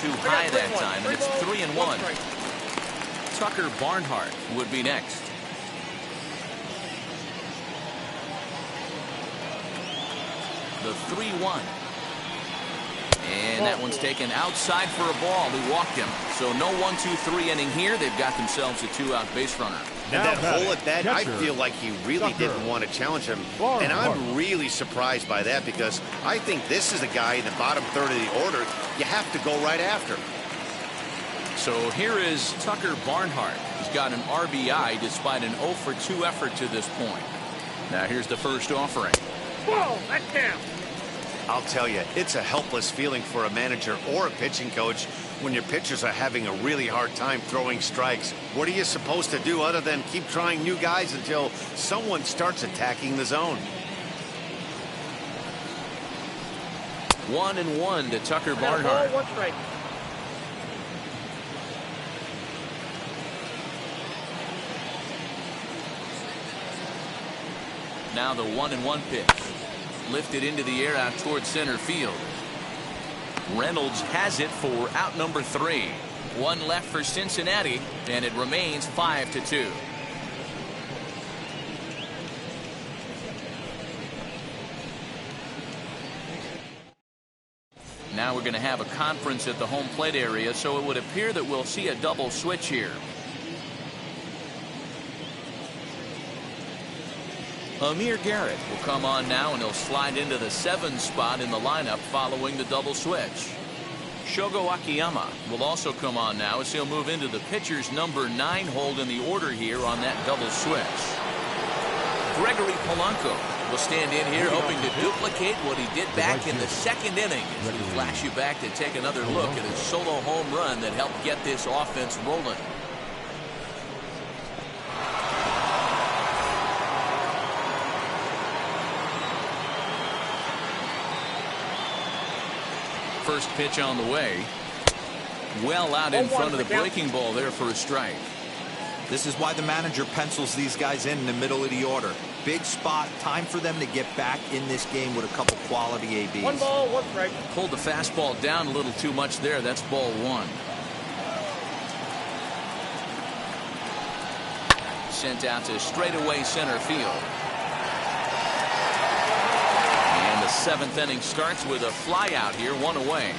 Too high that time, and it's 3-1. Tucker Barnhart would be next. The 3-1. And that one's taken outside for a ball. He walked him. So no 1-2-3 inning here. They've got themselves a 2-out base runner. And that hole at bat, I feel like he really didn't want to challenge him. And I'm really surprised by that because I think this is a guy in the bottom third of the order you have to go right after. So here is Tucker Barnhart. He's got an RBI despite an 0-for-2 effort to this point. Now here's the first offering. Whoa, that's down. I'll tell you, it's a helpless feeling for a manager or a pitching coach when your pitchers are having a really hard time throwing strikes. What are you supposed to do other than keep trying new guys until someone starts attacking the zone? 1-1 to Tucker Barnhart. One strike. Now the 1-1 pitch. Lifted into the air out towards center field. Reynolds has it for out number 3. One left for Cincinnati, and it remains 5-2. Now we're going to have a conference at the home plate area, so it would appear that we'll see a double switch here. Amir Garrett will come on now, and he'll slide into the 7 spot in the lineup following the double switch. Shogo Akiyama will also come on now as he'll move into the pitcher's number 9 hold in the order here on that double switch. Gregory Polanco will stand in here hoping to duplicate what he did back in the 2nd inning as we flash you back to take another look at his solo home run that helped get this offense rolling. First pitch on the way. Well out in front of the breaking ball there for a strike. This is why the manager pencils these guys in the middle of the order. Big spot. Time for them to get back in this game with a couple quality ABs. 1 ball, 1 strike. Pulled the fastball down a little too much there. That's ball 1. Sent out to straightaway center field. And the 7th inning starts with a fly out here, 1 away.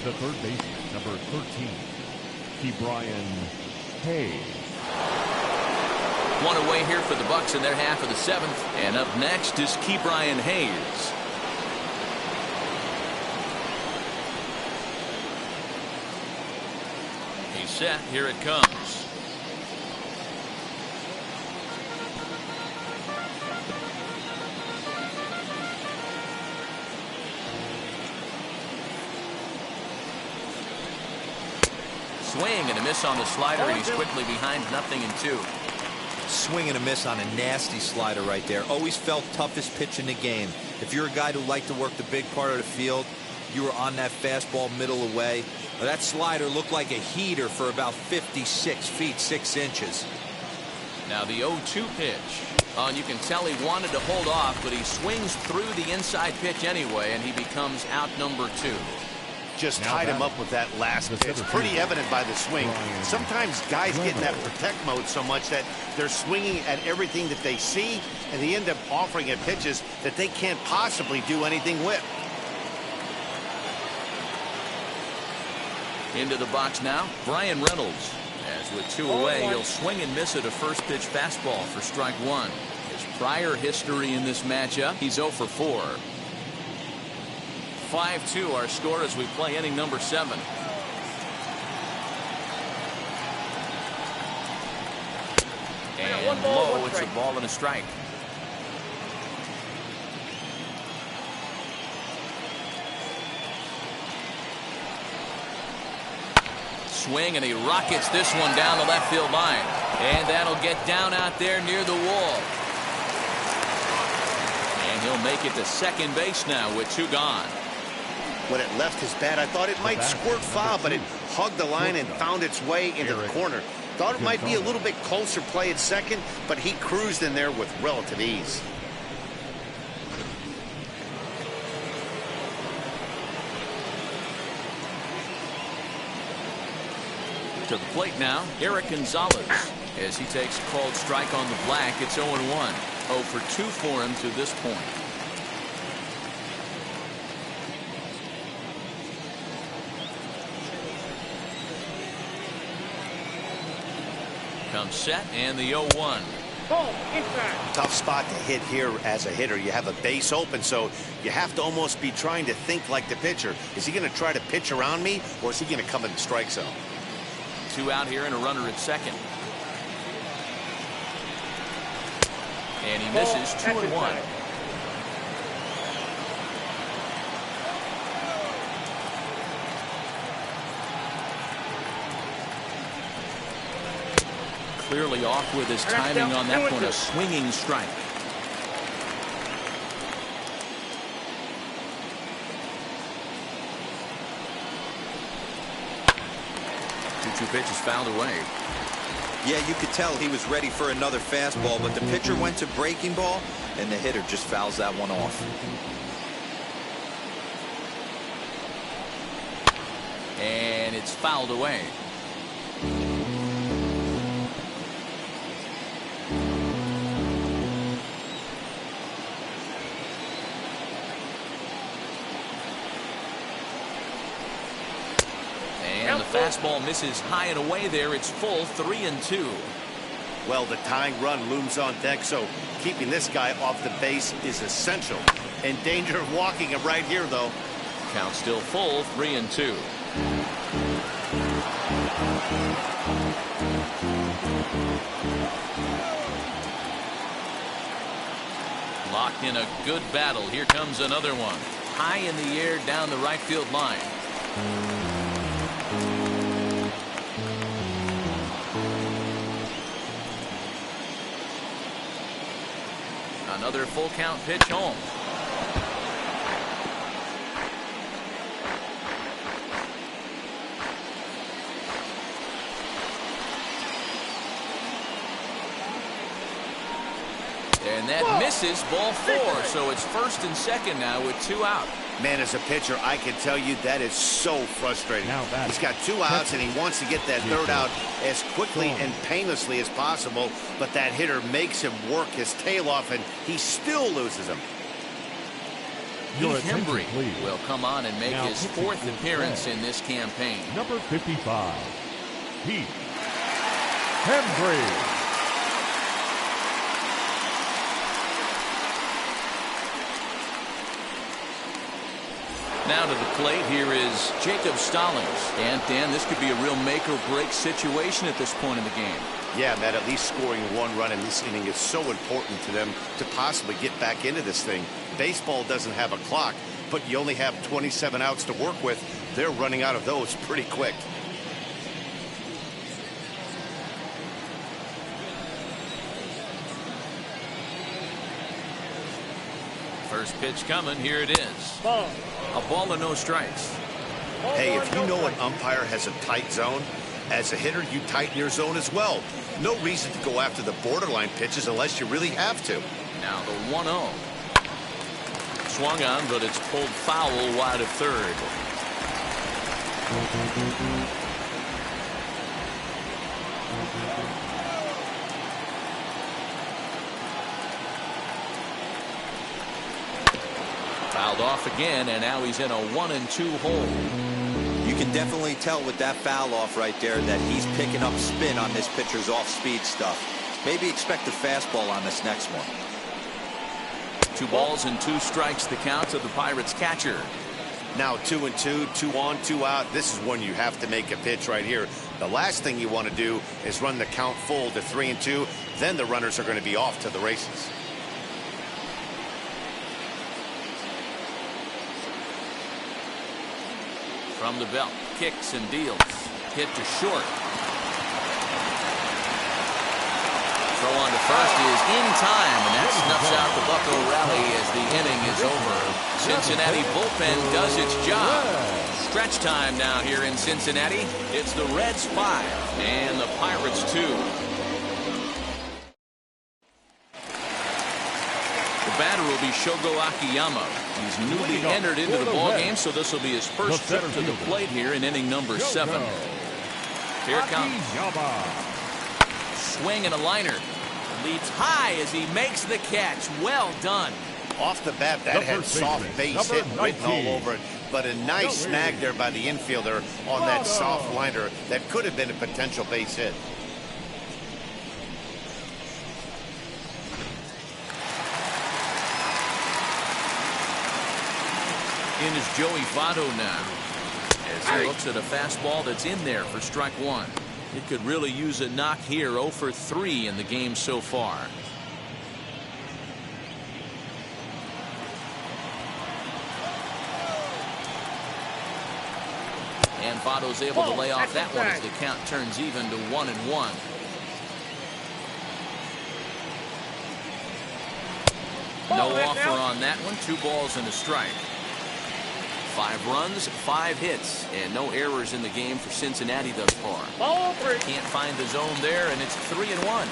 The third baseman, number 13, Brian Hayes. One away here for the Bucks in their half of the seventh. And up next is Brian Hayes. He's set. Here it comes. Swing and a miss on the slider, and he's quickly behind 0-2. Swing and a miss on a nasty slider right there. Always felt toughest pitch in the game. If you're a guy who liked to work the big part of the field, you were on that fastball middle away. That slider looked like a heater for about 56 feet 6 inches. Now the 0-2 pitch. And you can tell he wanted to hold off, but he swings through the inside pitch anyway, and he becomes out number 2. Just tied him up with that last pitch. Pretty evident by the swing. Sometimes guys get in that protect mode so much that they're swinging at everything that they see, and they end up offering at pitches that they can't possibly do anything with. Into the box now, Brian Reynolds. As with 2 away, he'll swing and miss at a first pitch fastball for strike 1. His prior history in this matchup, he's 0 for 4. 5-2 our score as we play inning number 7. And low, it's a ball and a strike. Swing, and he rockets this one down the left field line. And that'll get down out there near the wall. And he'll make it to second base now with 2 gone. When it left his bat, I thought it might squirt foul, but it hugged the line and found its way into the corner. Thought it might be a little bit closer play at second, but he cruised in there with relative ease. To the plate now, Eric Gonzalez. As he takes a called strike on the black, it's 0-1. 0 for 2 for him to this point. Comes set, and the 0-1. Tough spot to hit here as a hitter. You have a base open, so you have to almost be trying to think like the pitcher. Is he going to try to pitch around me, or is he going to come in the strike zone? 2 out here and a runner at second. And he misses 2-1. Clearly off with his timing on that one. A swinging strike. 2-2 pitch is fouled away. Yeah, you could tell he was ready for another fastball, but the pitcher went to breaking ball, and the hitter just fouls that one off. And it's fouled away. And the fastball misses high and away there. It's full, 3-2. Well, the tying run looms on deck, so keeping this guy off the base is essential. In danger of walking him right here, though. Count still full, 3-2. Locked in a good battle. Here comes another one. High in the air down the right field line. Another full count pitch home. And that misses, ball 4. So it's first and second now with 2 out. Man, as a pitcher, I can tell you that is so frustrating. He's got 2 outs, and he wants to get that 3rd out as quickly and painlessly as possible, but that hitter makes him work his tail off, and he still loses him. Your Heath attention, Hembry please. will come on and make Now his pitching 4th for the appearance Reds. in this campaign. Number 55, Heath Hembry. Now to the plate, here is Jacob Stallings. And Dan, this could be a real make or break situation at this point in the game. Yeah, Matt, at least scoring 1 run in this inning is so important to them to possibly get back into this thing. Baseball doesn't have a clock, but you only have 27 outs to work with. They're running out of those pretty quick. First pitch coming. Here it is. Ball. A ball and no strikes. Hey, if you know an umpire has a tight zone, as a hitter, you tighten your zone as well. No reason to go after the borderline pitches unless you really have to. Now the 1-0. Swung on, but it's pulled foul wide of third. Fouled off again, and now he's in a 1-2 hole. You can definitely tell with that foul off right there that he's picking up spin on this pitcher's off-speed stuff. Maybe expect a fastball on this next one. 2 balls and 2 strikes the count to the Pirates catcher. Now 2-2, 2 on, 2 out. This is when you have to make a pitch right here. The last thing you want to do is run the count full to 3-2. Then the runners are going to be off to the races. From the belt, kicks and deals. Hit to short. Throw on to first is in time, and that snuffs out the Bucco rally as the inning is over. Cincinnati bullpen does its job. Stretch time now here in Cincinnati. It's the Reds 5 and the Pirates 2. The batter will be Shogo Akiyama. He's newly entered into the ballgame, so this will be his first trip to the plate here in inning number 7. Here it comes. Swing and a liner. Leaps high as he makes the catch. Well done. Off the bat, that had soft base hit written all over it, but a nice snag there by the infielder on that soft liner that could have been a potential base hit. In is Joey Votto now, as he looks at a fastball that's in there for strike 1. It could really use a knock here. 0 for 3 in the game so far. And Votto's able to lay off that one as the count turns even to 1-1. No offer on that one. 2 balls and a strike. 5 runs, 5 hits, and no errors in the game for Cincinnati thus far. Can't find the zone there, and it's 3-1.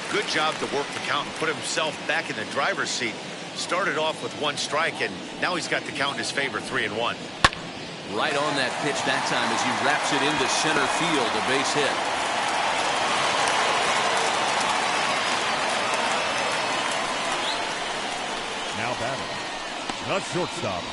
Good job to work the count and put himself back in the driver's seat. Started off with 1 strike, and now he's got the count in his favor, 3-1. Right on that pitch that time as he wraps it into center field, a base hit. Now batting, the shortstop,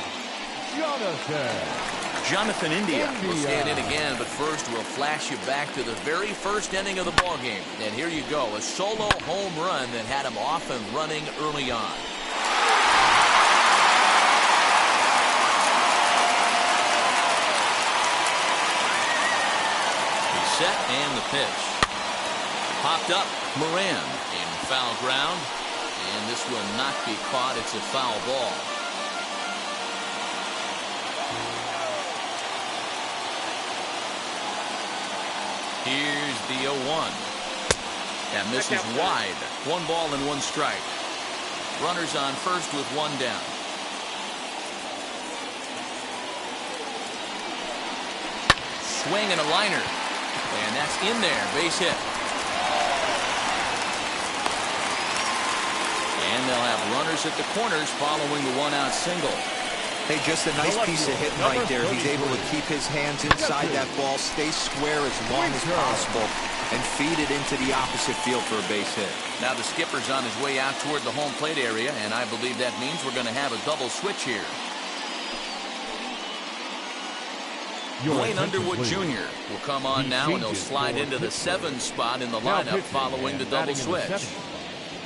Jonathan India will stand in again, but first we'll flash you back to the very first inning of the ballgame. And here you go, a solo home run that had him off and running early on. He's set and the pitch. Popped up, Moran in foul ground, and this will not be caught. It's a foul ball. Here's the 0-1. That misses wide. 1 ball and 1 strike. Runners on first with 1 down. Swing and a liner. And that's in there. Base hit. And they'll have runners at the corners following the 1-out single. Hey, just a nice piece of hitting right there. He's able to keep his hands inside that ball, stay square as long as possible. and feed it into the opposite field for a base hit. Now the skipper's on his way out toward the home plate area, and I believe that means we're going to have a double switch here. Wayne Underwood Jr. will come on now, and he'll slide into the 7 spot in the lineup following the double switch.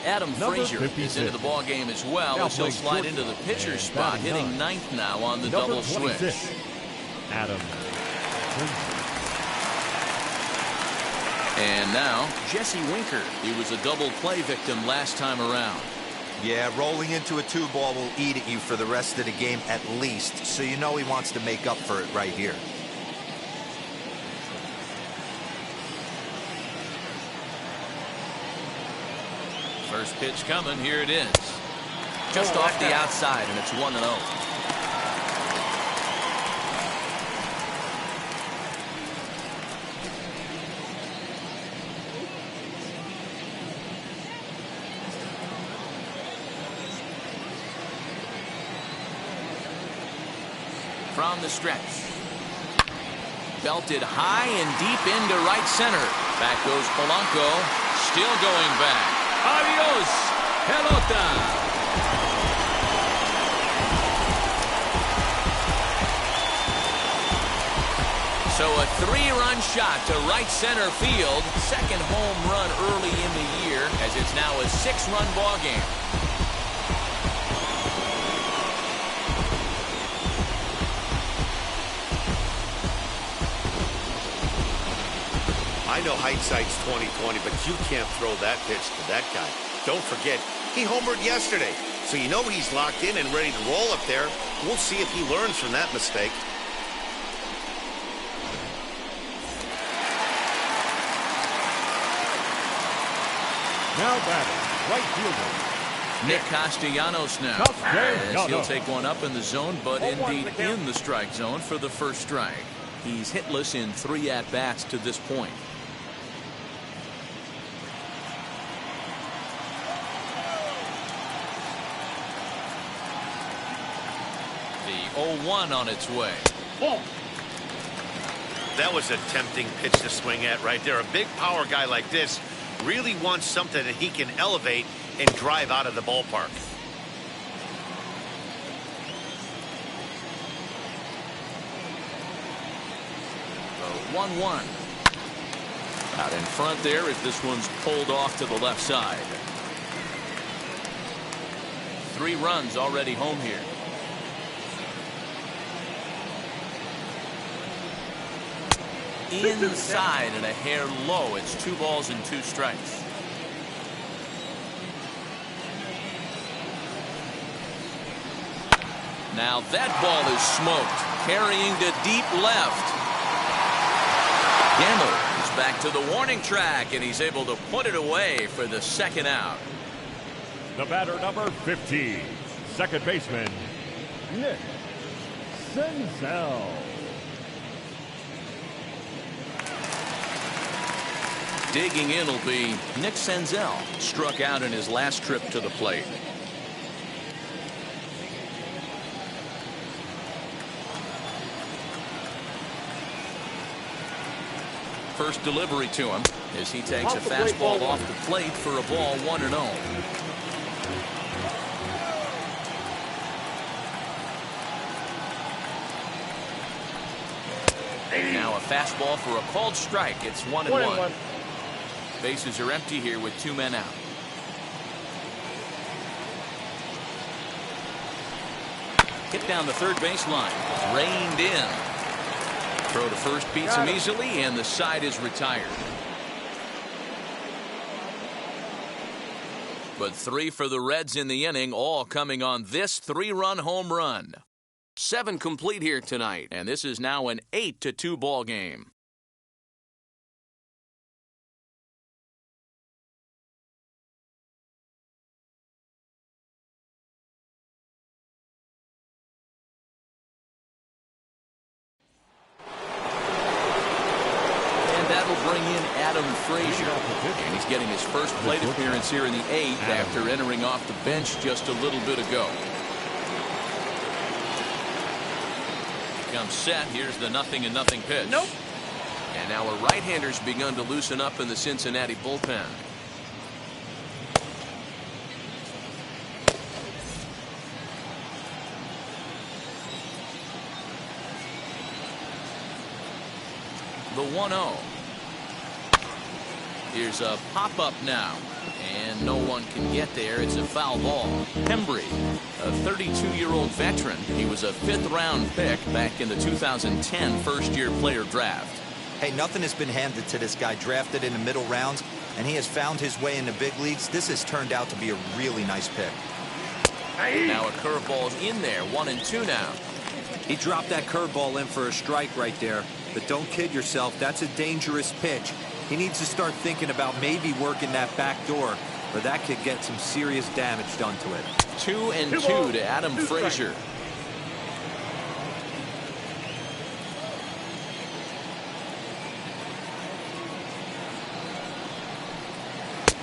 Adam Frazier is into the ball game as well, as he'll slide into the pitcher's spot, hitting 9th now on the double switch. Adam. And now Jesse Winker. He was a double play victim last time around. Yeah, rolling into a 2-ball will eat at you for the rest of the game at least, so you know he wants to make up for it right here. First pitch coming. Here it is. Just off the outside, and it's 1-0. From the stretch. Belted high and deep into right center. Back goes Polanco. Still going back. Adios, pelota. So a 3-run shot to right center field. Second home run early in the year, as it's now a 6-run ball game. I know hindsight's 20/20, but you can't throw that pitch to that guy. Don't forget, he homered yesterday, so you know he's locked in and ready to roll up there. We'll see if he learns from that mistake. Now batting, right fielder. Nick Castellanos now. As he'll take one up in the zone, but indeed in the strike zone for the first strike. He's hitless in 3 at-bats to this point. The 0-1 on its way. That was a tempting pitch to swing at right there. A big power guy like this really wants something that he can elevate and drive out of the ballpark. The 1-1. Out in front there as this one's pulled off to the left side. 3 runs already home here. Inside and a hair low. It's 2 balls and 2 strikes. Now that ball is smoked, carrying to deep left. Gamble is back to the warning track, and he's able to put it away for the 2nd out. The batter, number 15, second baseman, Nick Senzel. Digging in will be Nick Senzel. Struck out in his last trip to the plate. First delivery to him as he takes a fastball off the plate for a ball 1-0. Now a fastball for a called strike. It's 1-1. Bases are empty here with 2 men out. Hit down the third baseline. Reined in. Throw to first beats him easily, and the side is retired. But 3 for the Reds in the inning, all coming on this 3-run home run. 7 complete here tonight, and this is now an 8-2 ball game. Bring in Adam Frazier, and he's getting his first plate appearance here in the 8th after entering off the bench just a little bit ago. He comes set. Here's the 0-0 pitch. Nope. And now a right-hander's begun to loosen up in the Cincinnati bullpen. The 1-0. Here's a pop-up now. And no one can get there. It's a foul ball. Hembry, a 32-year-old veteran. He was a 5th-round pick back in the 2010 first-year player draft. Hey, nothing has been handed to this guy. Drafted in the middle rounds, and he has found his way in the big leagues. This has turned out to be a really nice pick. Now a curveball's in there. 1-2 now. He dropped that curveball in for a strike right there. But don't kid yourself, that's a dangerous pitch. He needs to start thinking about maybe working that back door, or that could get some serious damage done to it. 2-2 to Adam Frazier.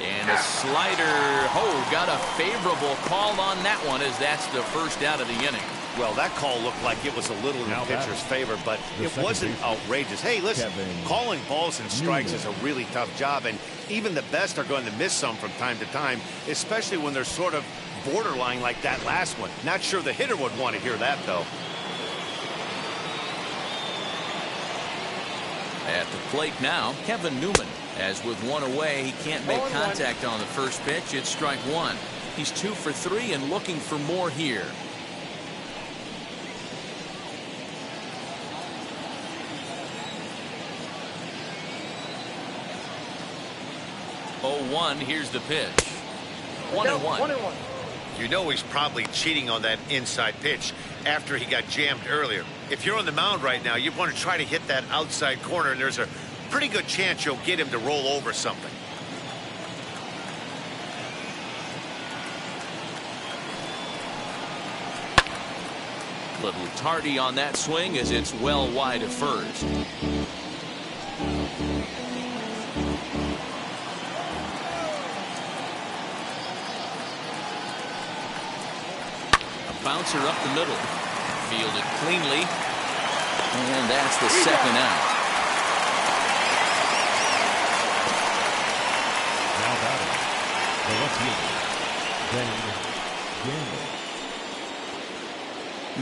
And a slider. Oh, got a favorable call on that one, as that's the first out of the inning. Well, that call looked like it was a little in the pitcher's favor, but it wasn't outrageous. Hey, listen, calling balls and strikes is a really tough job, and even the best are going to miss some from time to time, especially when they're sort of borderline like that last one. Not sure the hitter would want to hear that, though. At the plate now, Kevin Newman. As with one away, he can't make contact on the first pitch. It's strike one. He's 2 for 3 and looking for more here. Oh, 1. Here's the pitch. 1-1. You know he's probably cheating on that inside pitch after he got jammed earlier. If you're on the mound right now, you want to try to hit that outside corner, and there's a pretty good chance you'll get him to roll over something. Little tardy on that swing, as it's well wide of first. A bouncer up the middle. Fielded cleanly. And that's the second out. Now batting, the left fielder, Ben Gamble.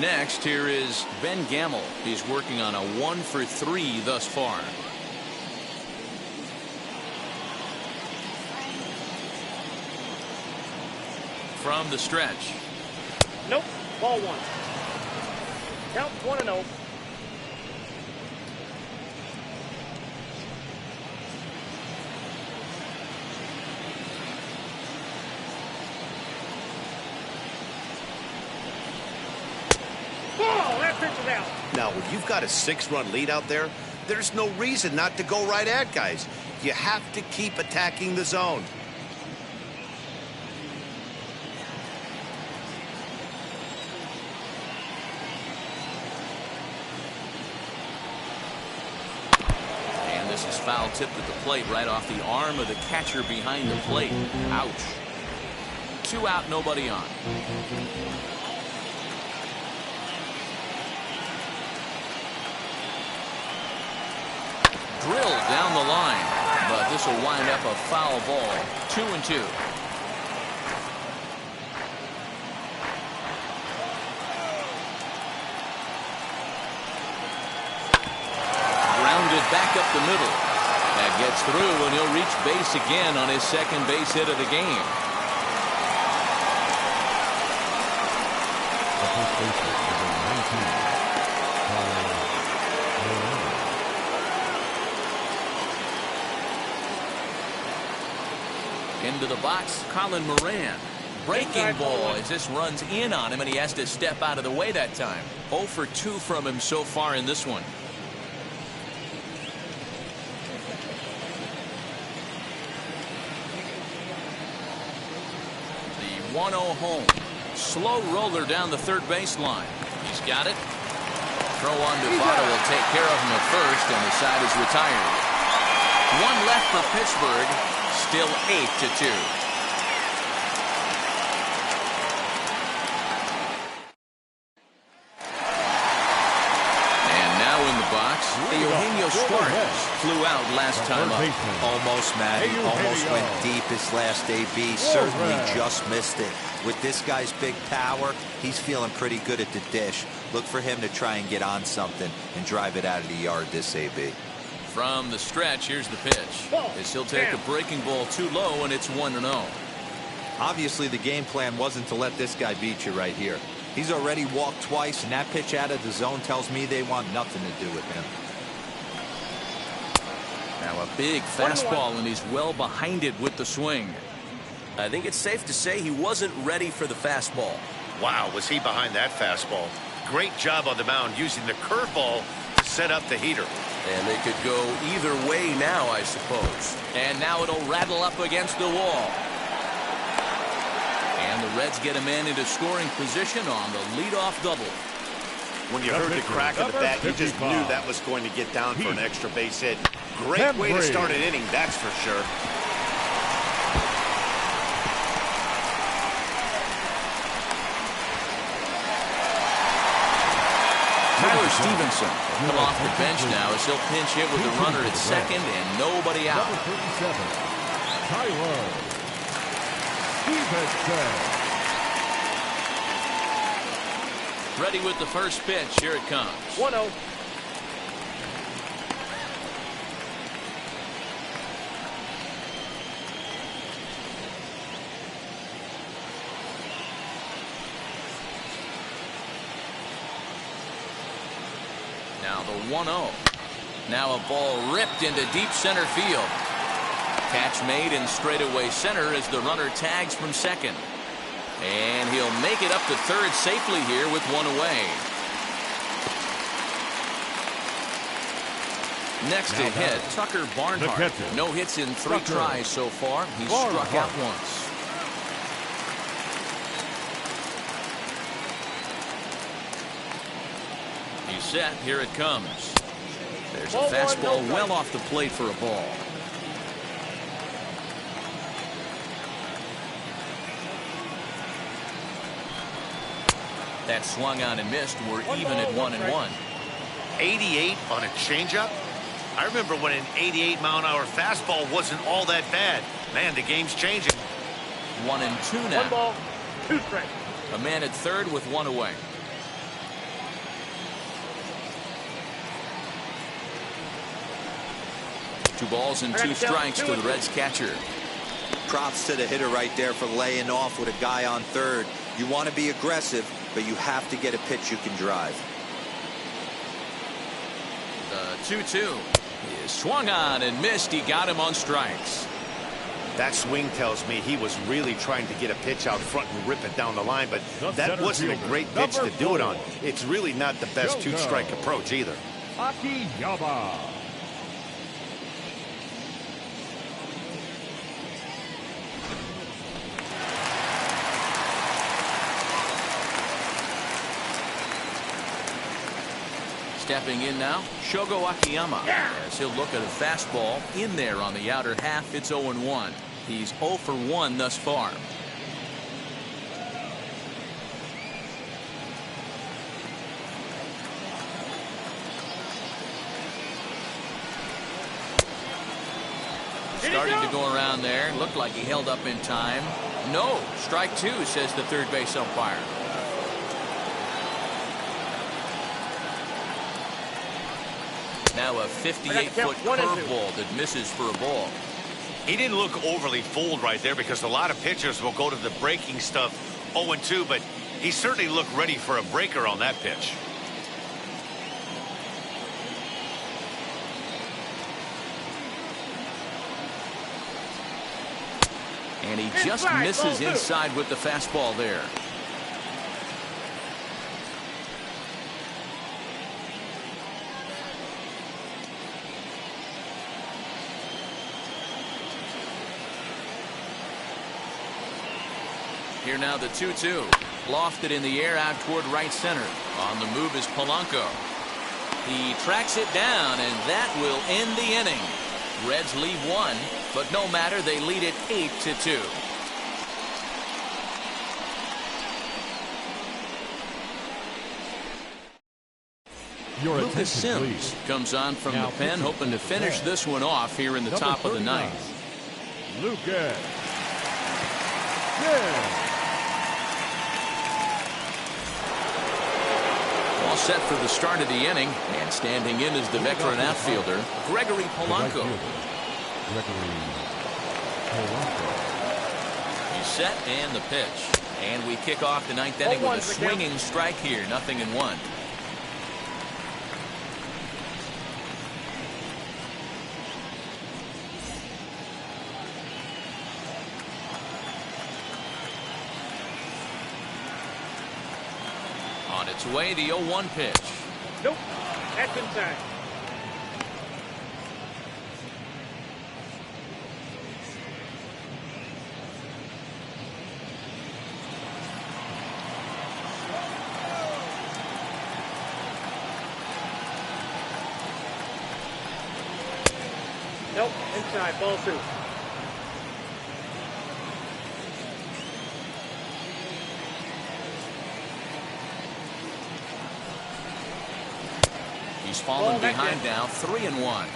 Next, here is Ben Gamble. He's working on a 1 for 3 thus far. From the stretch. Nope. Ball 1. Count 1-0. Out. Now, when you've got a 6-run lead out there, there's no reason not to go right at guys. You have to keep attacking the zone. And this is foul tipped at the plate, right off the arm of the catcher behind the plate. Ouch. 2 out, nobody on. Drilled down the line, but this will wind up a foul ball. 2-2. Grounded back up the middle. That gets through, and he'll reach base again on his second base hit of the game. The first baseman, number 19, Into the box, Colin Moran. Breaking ball as this runs in on him, and he has to step out of the way that time. 0 for 2 from him so far in this one. The 1-0 home. Slow roller down the third baseline. He's got it. Throw on to Votto will take care of him at first, and the side is retired. 1 left for Pittsburgh. Still 8-2. And now in the box, Eugenio Julio Sparks flew out last time up. Almost, Matty. Almost went deep his last AB. Certainly just missed it. With this guy's big power, he's feeling pretty good at the dish. Look for him to try and get on something and drive it out of the yard this AB. From the stretch, here's the pitch. As he'll take a breaking ball too low, and it's 1-0. Obviously, the game plan wasn't to let this guy beat you right here. He's already walked twice, and that pitch out of the zone tells me they want nothing to do with him. Now a big fastball, and he's well behind it with the swing. I think it's safe to say he wasn't ready for the fastball. Wow, was he behind that fastball. Great job on the mound using the curveball to set up the heater. And they could go either way now, I suppose. And now it'll rattle up against the wall. And the Reds get a man into scoring position on the leadoff double. When you heard the crack of the bat, you just knew that was going to get down for an extra base hit. Great way to start an inning, that's for sure. Tyler Stevenson come off the bench now as he'll pinch hit with the runner at second and nobody out. Number 37, Tyler Stevenson. Ready with the first pitch. Here it comes. 1-0. Now the 1-0. Now a ball ripped into deep center field. Catch made in straightaway center as the runner tags from second. And he'll make it up to third safely here with one away. Next to hit, Tucker Barnhart. No hits in 3 tries so far. He's struck out once. He's set. Here it comes. There's a fastball well off the plate for a ball. That swung on and missed. We're even at 1-1. 88 on a changeup? I remember when an 88-mile-an-hour fastball wasn't all that bad. Man, the game's changing. 1-2 now. 1 ball, 2 strikes. A man at third with one away. Two balls and 2 strikes to the Reds catcher. Props to the hitter right there for laying off with a guy on third. You want to be aggressive, but you have to get a pitch you can drive. The 2-2 is swung on and missed. He got him on strikes. That swing tells me he was really trying to get a pitch out front and rip it down the line, but that wasn't a great pitch to do it on. It's really not the best 2-strike approach either. Akiyama. Stepping in now, Shogo Akiyama. As he'll look at a fastball in there on the outer half. It's 0-1. He's 0 for 1 thus far. Starting to go around there. Looked like he held up in time. No, strike 2, says the third base umpire. Now a 58-foot curveball that misses for a ball. He didn't look overly fooled right there because a lot of pitchers will go to the breaking stuff 0-2, but he certainly looked ready for a breaker on that pitch. And he just misses inside with the fastball there. Here now the 2-2. Lofted in the air out toward right center. On the move is Polanco. He tracks it down, and that will end the inning. Reds leave 1, but no matter, they lead it 8-2. Your Lucas attention, Sims please. comes on from Now the pen, pitching hoping to for finish the this one off here in the Number top of the 39, ninth. Lucas. Yeah. All set for the start of the inning, and standing in is the veteran outfielder, Gregory Polanco. He's set and the pitch. And we kick off the ninth inning with a swinging strike here, 0-1. On its way, the 0-1 pitch. Nope. That's inside. Nope. Inside. Ball 2. He's fallen behind now, 3-1.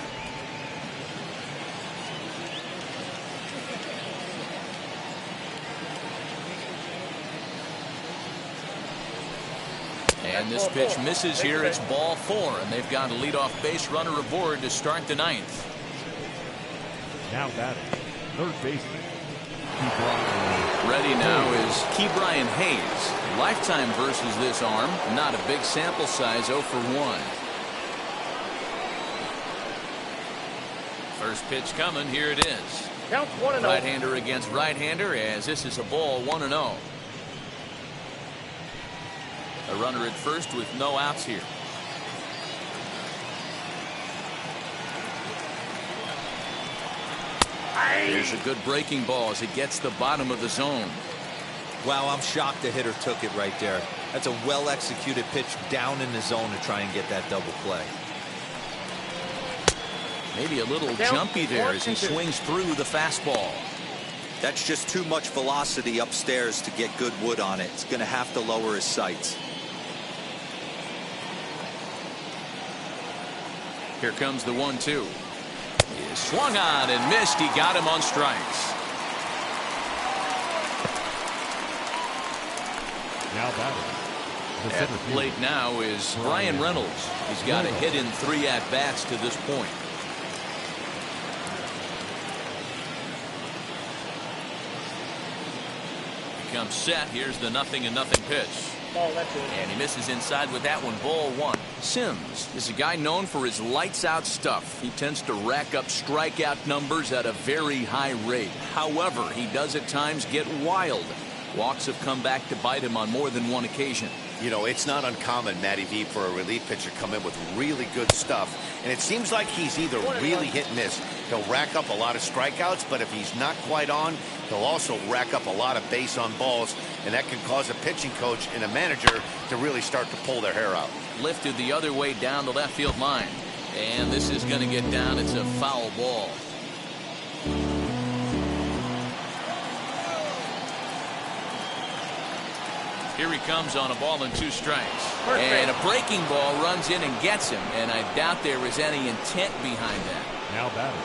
And this pitch misses here. It's ball 4, and they've got a leadoff base runner aboard to start the ninth. Now batting, third baseman. Ready now is Ke'Bryan Hayes. Lifetime versus this arm. Not a big sample size, 0 for 1. First pitch coming. Here it is. Count 1-0. Right-hander against right-hander, as this is a ball, 1-0. A runner at first with no outs here. Here's a good breaking ball as it gets the bottom of the zone. Wow, I'm shocked the hitter took it right there. That's a well-executed pitch down in the zone to try and get that double play. Maybe a little jumpy there as he swings through the fastball. That's just too much velocity upstairs to get good wood on it. It's going to have to lower his sights. Here comes the 1-2. He swung on and missed. He got him on strikes. Now batting. At the plate now is Brian Reynolds. He's got a hit in 3 at-bats to this point. He comes set. Here's the 0-0 pitch. And he misses inside with that one. Ball 1. Sims is a guy known for his lights-out stuff. He tends to rack up strikeout numbers at a very high rate. However, he does at times get wild. Walks have come back to bite him on more than one occasion. You know, it's not uncommon, Matty V, for a relief pitcher to come in with really good stuff. And it seems like he's either really hit and miss. He'll rack up a lot of strikeouts, but if he's not quite on, he'll also rack up a lot of base on balls. And that can cause a pitching coach and a manager to really start to pull their hair out. Lifted the other way down the left field line. And this is going to get down. It's a foul ball. Here he comes on a ball and 2 strikes. And a breaking ball runs in and gets him. And I doubt there is any intent behind that. Now batting.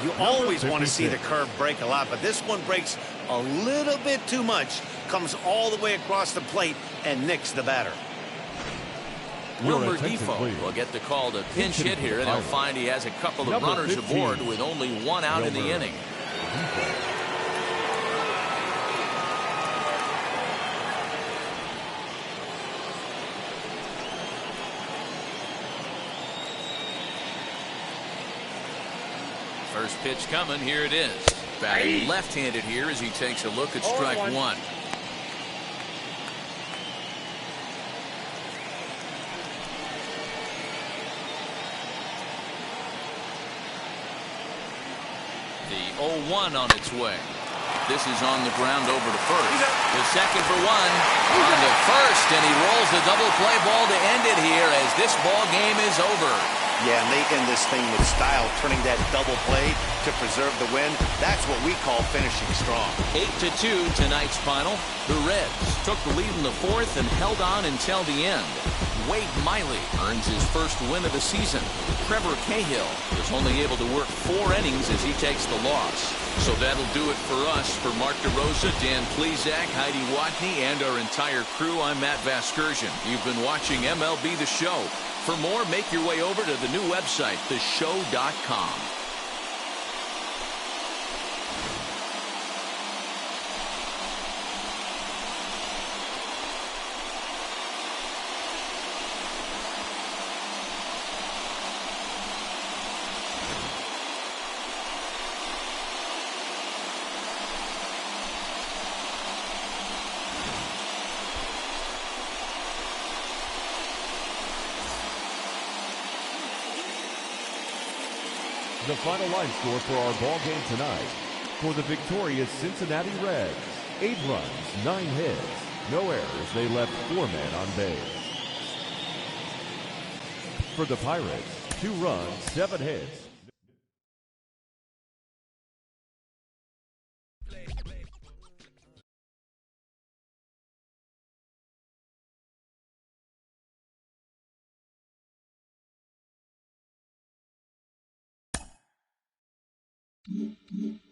You always want to see the curve break a lot, but this one breaks a little bit too much. Comes all the way across the plate and nicks the batter. Wilmer Defoe will get the call to pinch hit here, and he'll find he has a couple of runners aboard with only 1 out in the inning. First pitch coming. Here it is. Batting left-handed here as he takes a look at strike 1. The 0-1 on its way. This is on the ground over to first. The second for 1 on to first, and he rolls the double play ball to end it here as this ball game is over. Yeah, and they end this thing with style, turning that double play to preserve the win. That's what we call finishing strong. 8-2 tonight's final. The Reds took the lead in the 4th and held on until the end. Wade Miley earns his first win of the season. Trevor Cahill was only able to work 4 innings as he takes the loss. So that'll do it for us. For Mark DeRosa, Dan Plesac, Heidi Watney, and our entire crew, I'm Matt Vasgersian. You've been watching MLB The Show. For more, make your way over to the new website, theshow.com. The final line score for our ball game tonight. For the victorious Cincinnati Reds, 8 runs, 9 hits, no errors. They left 4 men on base. For the Pirates, 2 runs, 7 hits. Mm-hmm.